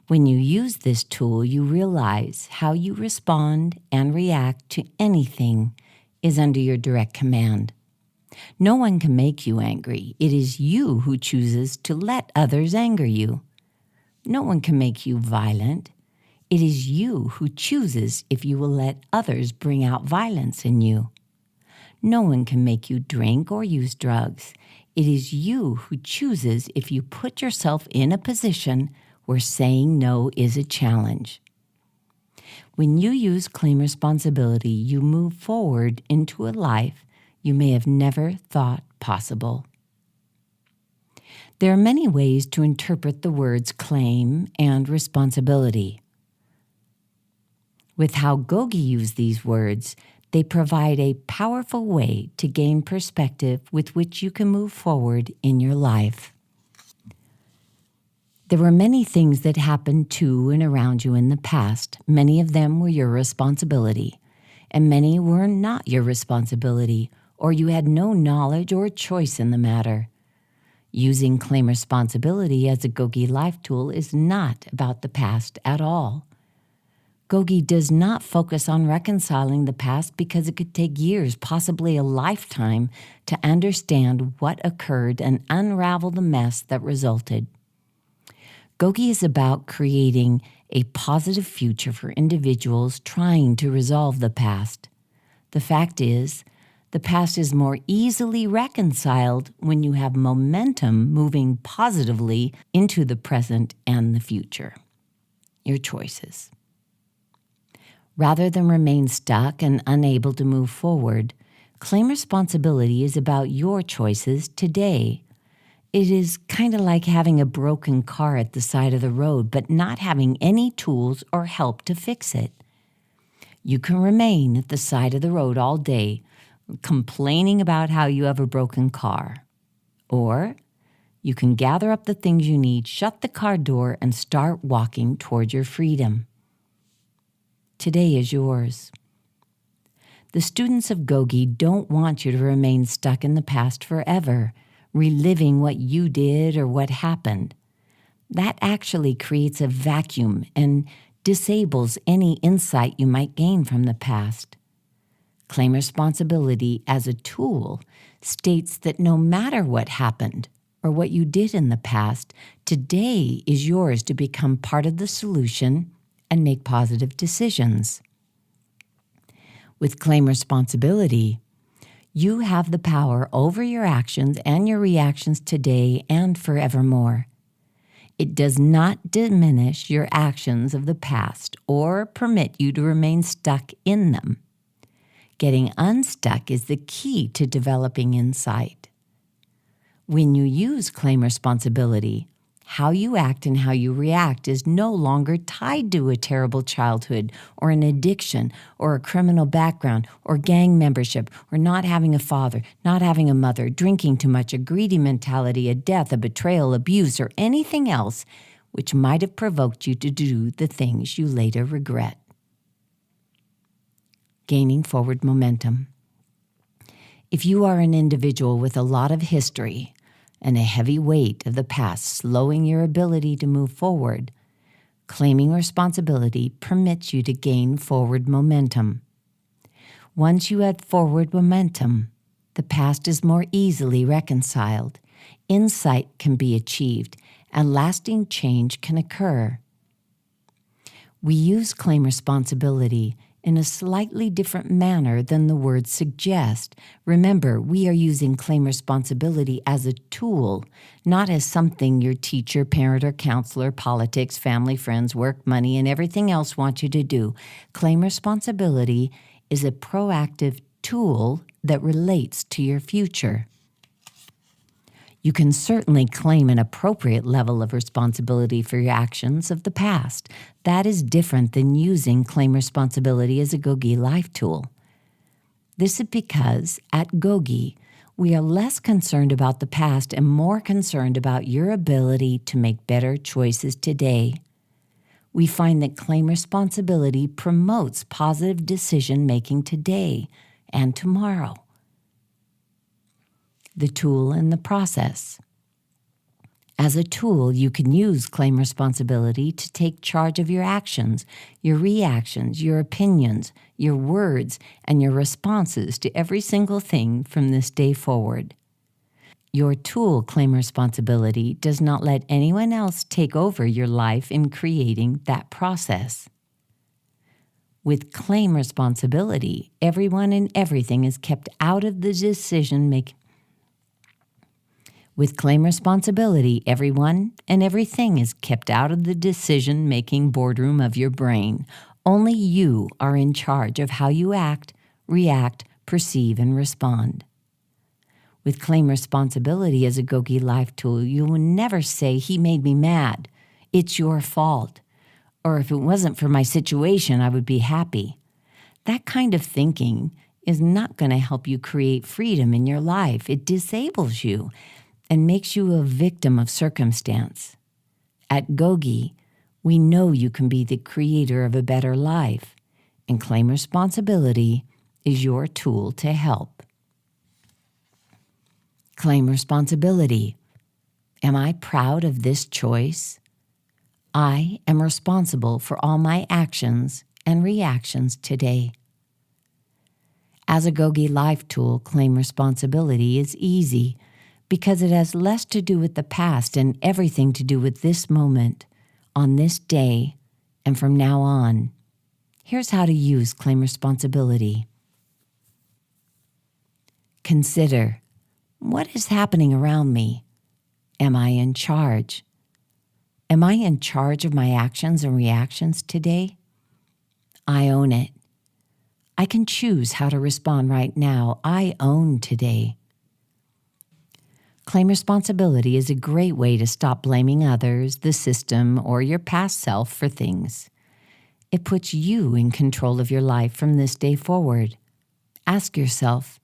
When you use this tool, you realize how you respond and react to anything is under your direct command. No one can make you angry. It is you who chooses to let others anger you. No one can make you violent. It is you who chooses if you will let others bring out violence in you. No one can make you drink or use drugs. It is you who chooses if you put yourself in a position where saying no is a challenge. When you use Claim Responsibility, you move forward into a life you may have never thought possible. There are many ways to interpret the words claim and responsibility. With how GOGI use these words, they provide a powerful way to gain perspective with which you can move forward in your life. There were many things that happened to and around you in the past. Many of them were your responsibility, and many were not your responsibility, or you had no knowledge or choice in the matter. Using Claim Responsibility as a GOGI Life tool is not about the past at all. GOGI does not focus on reconciling the past because it could take years, possibly a lifetime, to understand what occurred and unravel the mess that resulted. GOGI is about creating a positive future for individuals trying to resolve the past. The fact is, the past is more easily reconciled when you have momentum moving positively into the present and the future. Your choices. Rather than remain stuck and unable to move forward, Claim Responsibility is about your choices today. It is kind of like having a broken car at the side of the road, but not having any tools or help to fix it. You can remain at the side of the road all day, complaining about how you have a broken car. Or you can gather up the things you need, shut the car door, and start walking toward your freedom. Today is yours. The students of GOGI don't want you to remain stuck in the past forever, reliving what you did or what happened. That actually creates a vacuum and disables any insight you might gain from the past. Claim Responsibility as a tool states that no matter what happened or what you did in the past, today is yours to become part of the solution and make positive decisions. With Claim Responsibility, you have the power over your actions and your reactions today and forevermore. It does not diminish your actions of the past or permit you to remain stuck in them. Getting unstuck is the key to developing insight. When you use Claim Responsibility, how you act and how you react is no longer tied to a terrible childhood or an addiction or a criminal background or gang membership or not having a father, not having a mother, drinking too much, a greedy mentality, a death, a betrayal, abuse, or anything else which might have provoked you to do the things you later regret. Gaining forward momentum. If you are an individual with a lot of history and a heavy weight of the past slowing your ability to move forward, Claiming Responsibility permits you to gain forward momentum. Once you have forward momentum, the past is more easily reconciled, insight can be achieved, and lasting change can occur. We use Claim Responsibility in a slightly different manner than the words suggest. Remember, we are using Claim Responsibility as a tool, not as something your teacher, parent, or counselor, politics, family, friends, work, money, and everything else want you to do. Claim Responsibility is a proactive tool that relates to your future. You can certainly claim an appropriate level of responsibility for your actions of the past. That is different than using claim responsibility as a GOGI Life tool. This is because at GOGI, we are less concerned about the past and more concerned about your ability to make better choices today. We find that claim responsibility promotes positive decision-making today and tomorrow. The tool and the process. As a tool, you can use claim responsibility to take charge of your actions, your reactions, your opinions, your words, and your responses to every single thing from this day forward. Your tool, claim responsibility, does not let anyone else take over your life in creating that process. With claim responsibility, everyone and everything is kept out of the decision-making. With claim responsibility, everyone and everything is kept out of the decision-making boardroom of your brain. Only you are in charge of how you act, react, perceive, and respond. With claim responsibility as a GOGI Life tool, you will never say, "He made me mad. It's your fault." Or, "If it wasn't for my situation, I would be happy." That kind of thinking is not going to help you create freedom in your life. It disables you and makes you a victim of circumstance. At GOGI, we know you can be the creator of a better life, and claim responsibility is your tool to help. Claim responsibility. Am I proud of this choice? I am responsible for all my actions and reactions today. As a GOGI Life tool, claim responsibility is easy because it has less to do with the past and everything to do with this moment, on this day, and from now on. Here's how to use claim responsibility. Consider, what is happening around me? Am I in charge? Am I in charge of my actions and reactions today? I own it. I can choose how to respond right now. I own today. Claim responsibility is a great way to stop blaming others, the system, or your past self for things. It puts you in control of your life from this day forward. Ask yourself,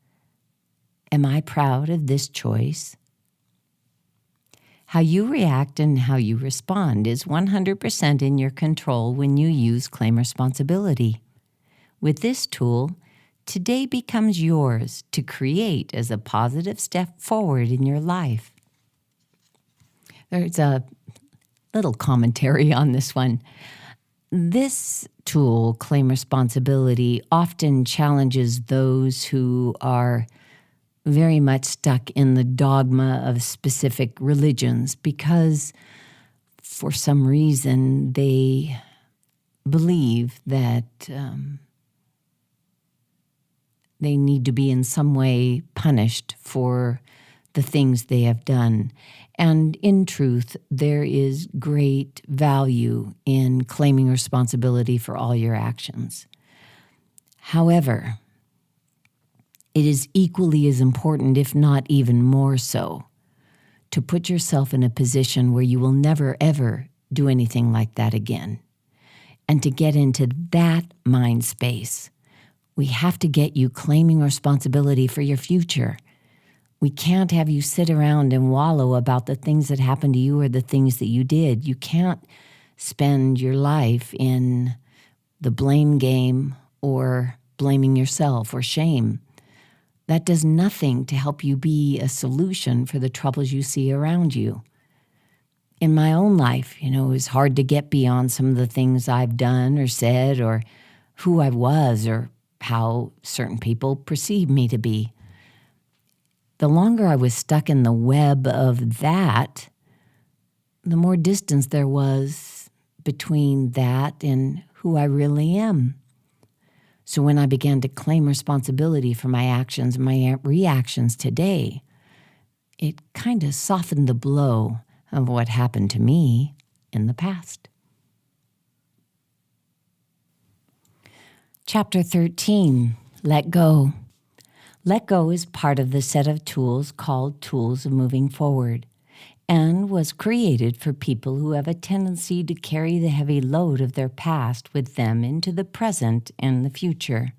am I proud of this choice? How you react and how you respond is 100% in your control when you use claim responsibility. With this tool, today becomes yours to create as a positive step forward in your life. There's a little commentary on this one. This tool, claim responsibility, often challenges those who are very much stuck in the dogma of specific religions because for some reason they believe that they need to be in some way punished for the things they have done. And in truth, there is great value in claiming responsibility for all your actions. However, it is equally as important, if not even more so, to put yourself in a position where you will never, ever do anything like that again. And to get into that mind space, we have to get you claiming responsibility for your future. We can't have you sit around and wallow about the things that happened to you or the things that you did. You can't spend your life in the blame game or blaming yourself or shame. That does nothing to help you be a solution for the troubles you see around you. In my own life, it was hard to get beyond some of the things I've done or said or who I was or how certain people perceive me to be. The longer I was stuck in the web of that, the more distance there was between that and who I really am. So when I began to claim responsibility for my actions and my reactions today, it kind of softened the blow of what happened to me in the past. Chapter 13, Let Go. Let go is part of the set of tools called Tools of Moving Forward, and was created for people who have a tendency to carry the heavy load of their past with them into the present and the future.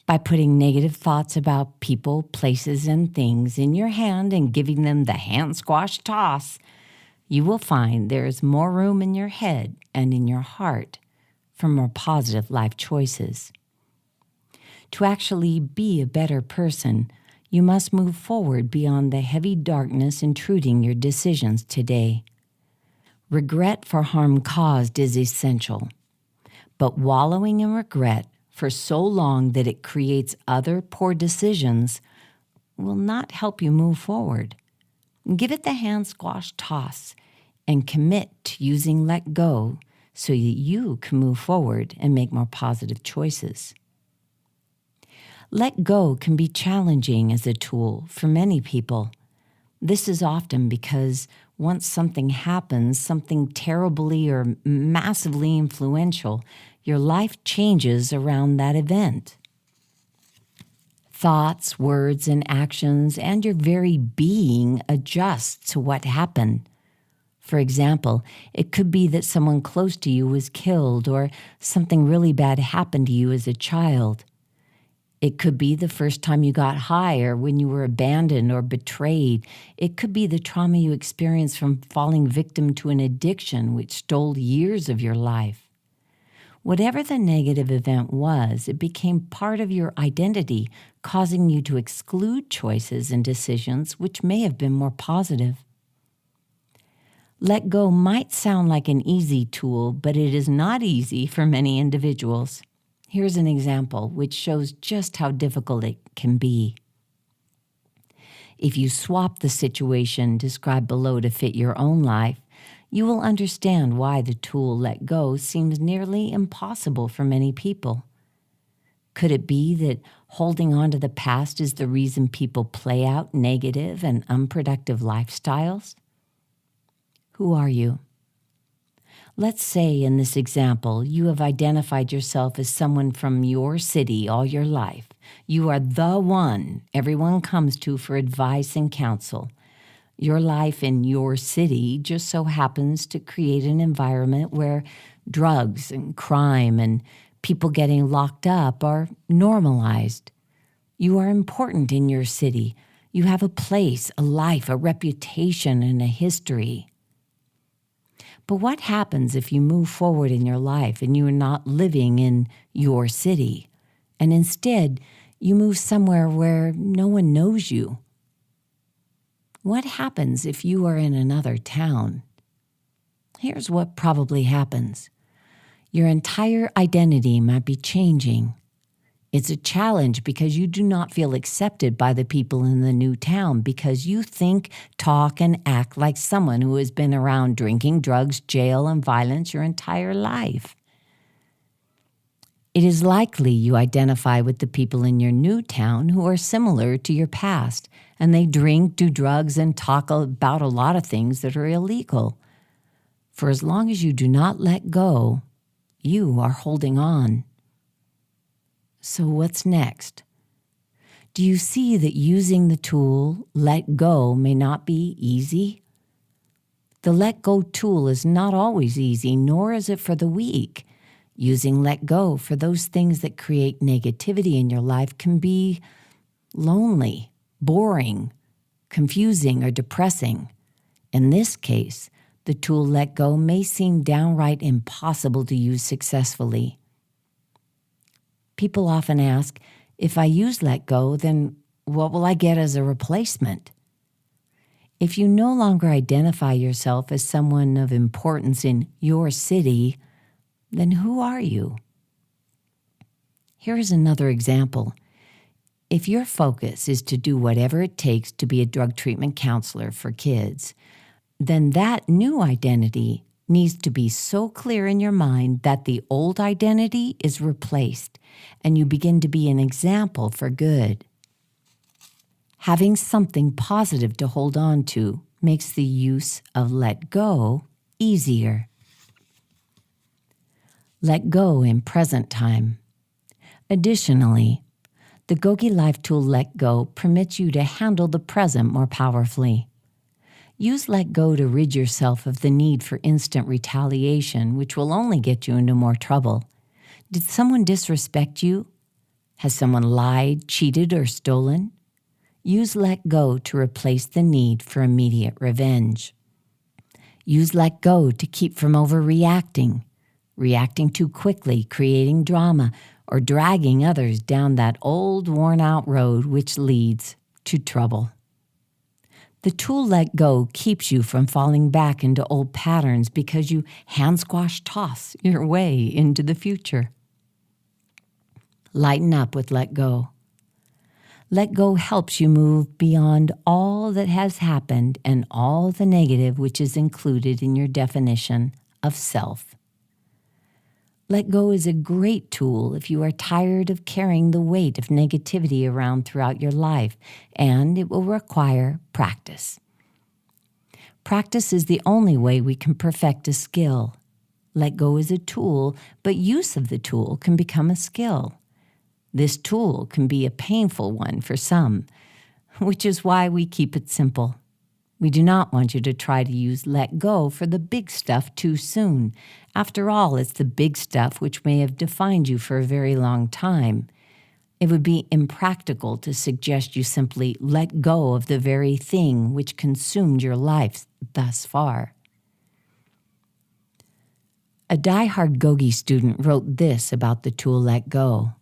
By putting negative thoughts about people, places, and things in your hand and giving them the hand squash toss, you will find there is more room in your head and in your heart for more positive life choices. To actually be a better person, you must move forward beyond the heavy darkness intruding your decisions today. Regret for harm caused is essential, but wallowing in regret for so long that it creates other poor decisions will not help you move forward. Give it the hand squash toss and commit to using let go so that you can move forward and make more positive choices. Let go can be challenging as a tool for many people. This is often because once something happens, something terribly or massively influential, your life changes around that event. Thoughts, words, and actions, and your very being adjust to what happened. For example, it could be that someone close to you was killed or something really bad happened to you as a child. It could be the first time you got high or when you were abandoned or betrayed. It could be the trauma you experienced from falling victim to an addiction which stole years of your life. Whatever the negative event was, it became part of your identity, causing you to exclude choices and decisions which may have been more positive. Let go might sound like an easy tool, but it is not easy for many individuals. Here's an example which shows just how difficult it can be. If you swap the situation described below to fit your own life, you will understand why the tool let go seems nearly impossible for many people. Could it be that holding on to the past is the reason people play out negative and unproductive lifestyles? Who are you? Let's say in this example, you have identified yourself as someone from your city all your life. You are the one everyone comes to for advice and counsel. Your life in your city just so happens to create an environment where drugs and crime and people getting locked up are normalized. You are important in your city. You have a place, a life, a reputation, and a history. But what happens if you move forward in your life and you are not living in your city, and instead you move somewhere where no one knows you? What happens if you are in another town? Here's what probably happens. Your entire identity might be changing. It's a challenge because you do not feel accepted by the people in the new town because you think, talk, and act like someone who has been around drinking, drugs, jail, and violence your entire life. It is likely you identify with the people in your new town who are similar to your past, and they drink, do drugs, and talk about a lot of things that are illegal. For as long as you do not let go, you are holding on. So what's next? Do you see that using the tool, let go, may not be easy? The let go tool is not always easy, nor is it for the weak. Using let go for those things that create negativity in your life can be lonely, boring, confusing, or depressing. In this case, the tool let go may seem downright impossible to use successfully. People often ask, if I use let go, then what will I get as a replacement? If you no longer identify yourself as someone of importance in your city, then who are you? Here is another example. If your focus is to do whatever it takes to be a drug treatment counselor for kids, then that new identity needs to be so clear in your mind that the old identity is replaced and you begin to be an example for good. Having something positive to hold on to makes the use of let go easier. Let go in present time. Additionally, The GOGI Life Tool Let Go permits you to handle the present more powerfully. Use Let Go to rid yourself of the need for instant retaliation, which will only get you into more trouble. Did someone disrespect you? Has someone lied, cheated, or stolen? Use Let Go to replace the need for immediate revenge. Use Let Go to keep from overreacting, reacting too quickly, creating drama, or dragging others down that old, worn-out road which leads to trouble. The tool Let Go keeps you from falling back into old patterns because you hand squash toss your way into the future. Lighten up with Let Go. Let Go helps you move beyond all that has happened and all the negative which is included in your definition of self. Let Go is a great tool if you are tired of carrying the weight of negativity around throughout your life, and it will require practice. Practice is the only way we can perfect a skill. Let Go is a tool, but use of the tool can become a skill. This tool can be a painful one for some, which is why we keep it simple. We do not want you to try to use Let Go for the big stuff too soon. After all, it's the big stuff which may have defined you for a very long time. It would be impractical to suggest you simply let go of the very thing which consumed your life thus far. A die-hard GOGI student wrote this about the tool Let Go.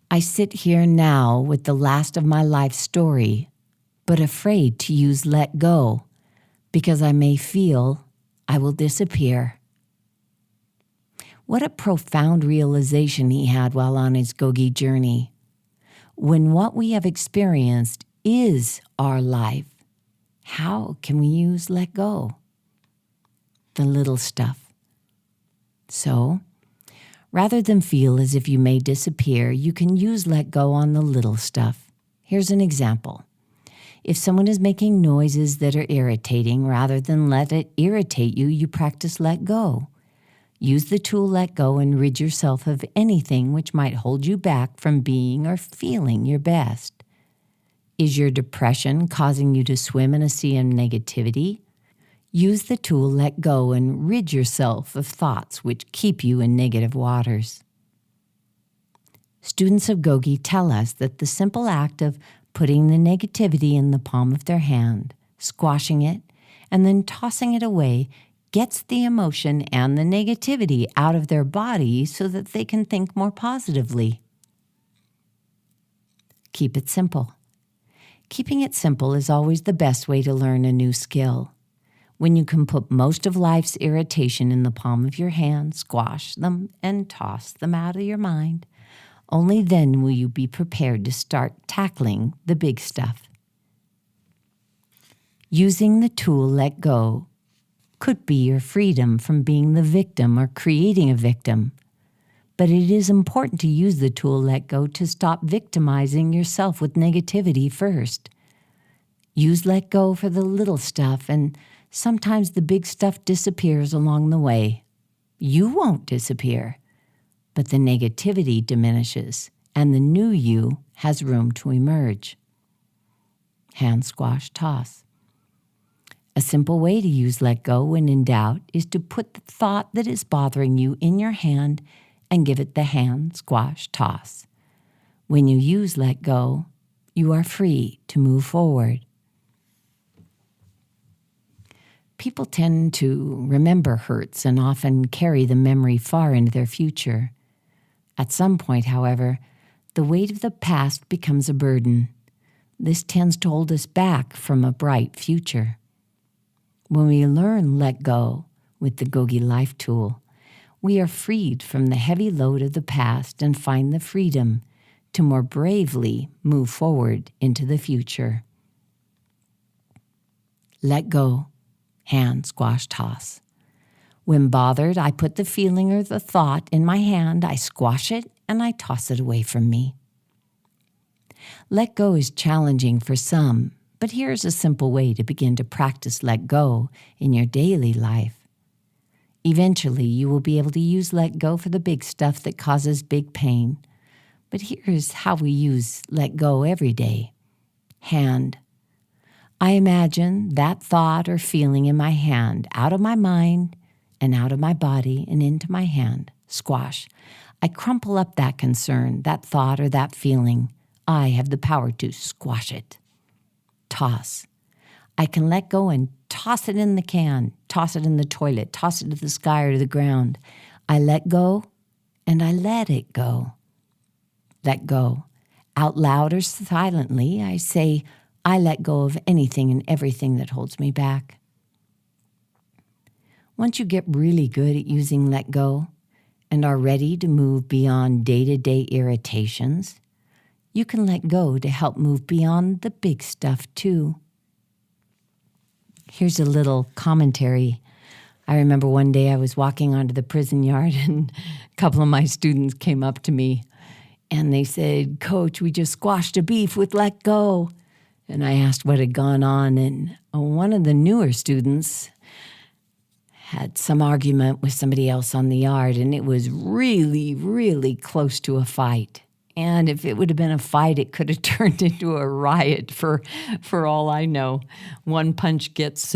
I sit here now with the last of my life story, but afraid to use Let Go, because I may feel I will disappear. What a profound realization he had while on his GOGI journey. When what we have experienced is our life, how can we use Let Go? The little stuff. So, rather than feel as if you may disappear, you can use Let Go on the little stuff. Here's an example. If someone is making noises that are irritating, rather than let it irritate you, you practice Let Go. Use the tool Let Go and rid yourself of anything which might hold you back from being or feeling your best. Is your depression causing you to swim in a sea of negativity? Use the tool Let Go and rid yourself of thoughts which keep you in negative waters. Students of GOGI tell us that the simple act of putting the negativity in the palm of their hand, squashing it, and then tossing it away gets the emotion and the negativity out of their body so that they can think more positively. Keep it simple. Keeping it simple is always the best way to learn a new skill. When you can put most of life's irritation in the palm of your hand, squash them, and toss them out of your mind, only then will you be prepared to start tackling the big stuff. Using the tool Let Go could be your freedom from being the victim or creating a victim. But it is important to use the tool Let Go to stop victimizing yourself with negativity first. Use Let Go for the little stuff, and sometimes the big stuff disappears along the way. You won't disappear, but the negativity diminishes, and the new you has room to emerge. Hand squash toss. A simple way to use Let Go when in doubt is to put the thought that is bothering you in your hand and give it the hand squash toss. When you use Let Go, you are free to move forward. People tend to remember hurts and often carry the memory far into their future. At some point, however, the weight of the past becomes a burden. This tends to hold us back from a bright future. When we learn Let Go with the GOGI Life Tool, we are freed from the heavy load of the past and find the freedom to more bravely move forward into the future. Let go, hand squash toss. When bothered, I put the feeling or the thought in my hand, I squash it, and I toss it away from me. Let go is challenging for some, but here's a simple way to begin to practice Let Go in your daily life. Eventually, you will be able to use Let Go for the big stuff that causes big pain, But here's how we use let go every day. Hand. I imagine that thought or feeling in my hand, out of my mind and out of my body and into my hand. Squash. I crumple up that concern, that thought or that feeling. I have the power to squash it. Toss. I can let go and toss it in the can, toss it in the toilet, toss it to the sky or to the ground. I let go and I let it go. Let go. Out loud or silently, I say, I let go of anything and everything that holds me back. Once you get really good at using let go and are ready to move beyond day-to-day irritations, you can let go to help move beyond the big stuff too. Here's a little commentary. I remember one day I was walking onto the prison yard and a couple of my students came up to me and they said, "Coach, we just squashed a beef with let go." And I asked what had gone on, and one of the newer students had some argument with somebody else on the yard, and it was really, really close to a fight. And if it would have been a fight, it could have turned into a riot for all I know. One punch gets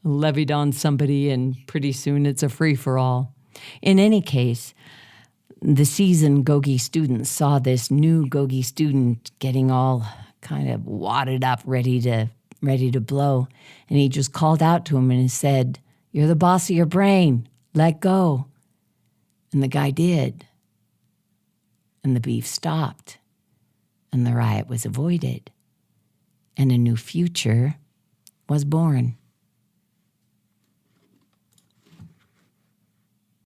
levied on somebody, and pretty soon it's a free-for-all. In any case, the seasoned GOGI students saw this new GOGI student getting all kind of wadded up, ready to blow. And he just called out to him and he said, "You're the boss of your brain. Let go." And the guy did. And the beef stopped. And the riot was avoided. And a new future was born.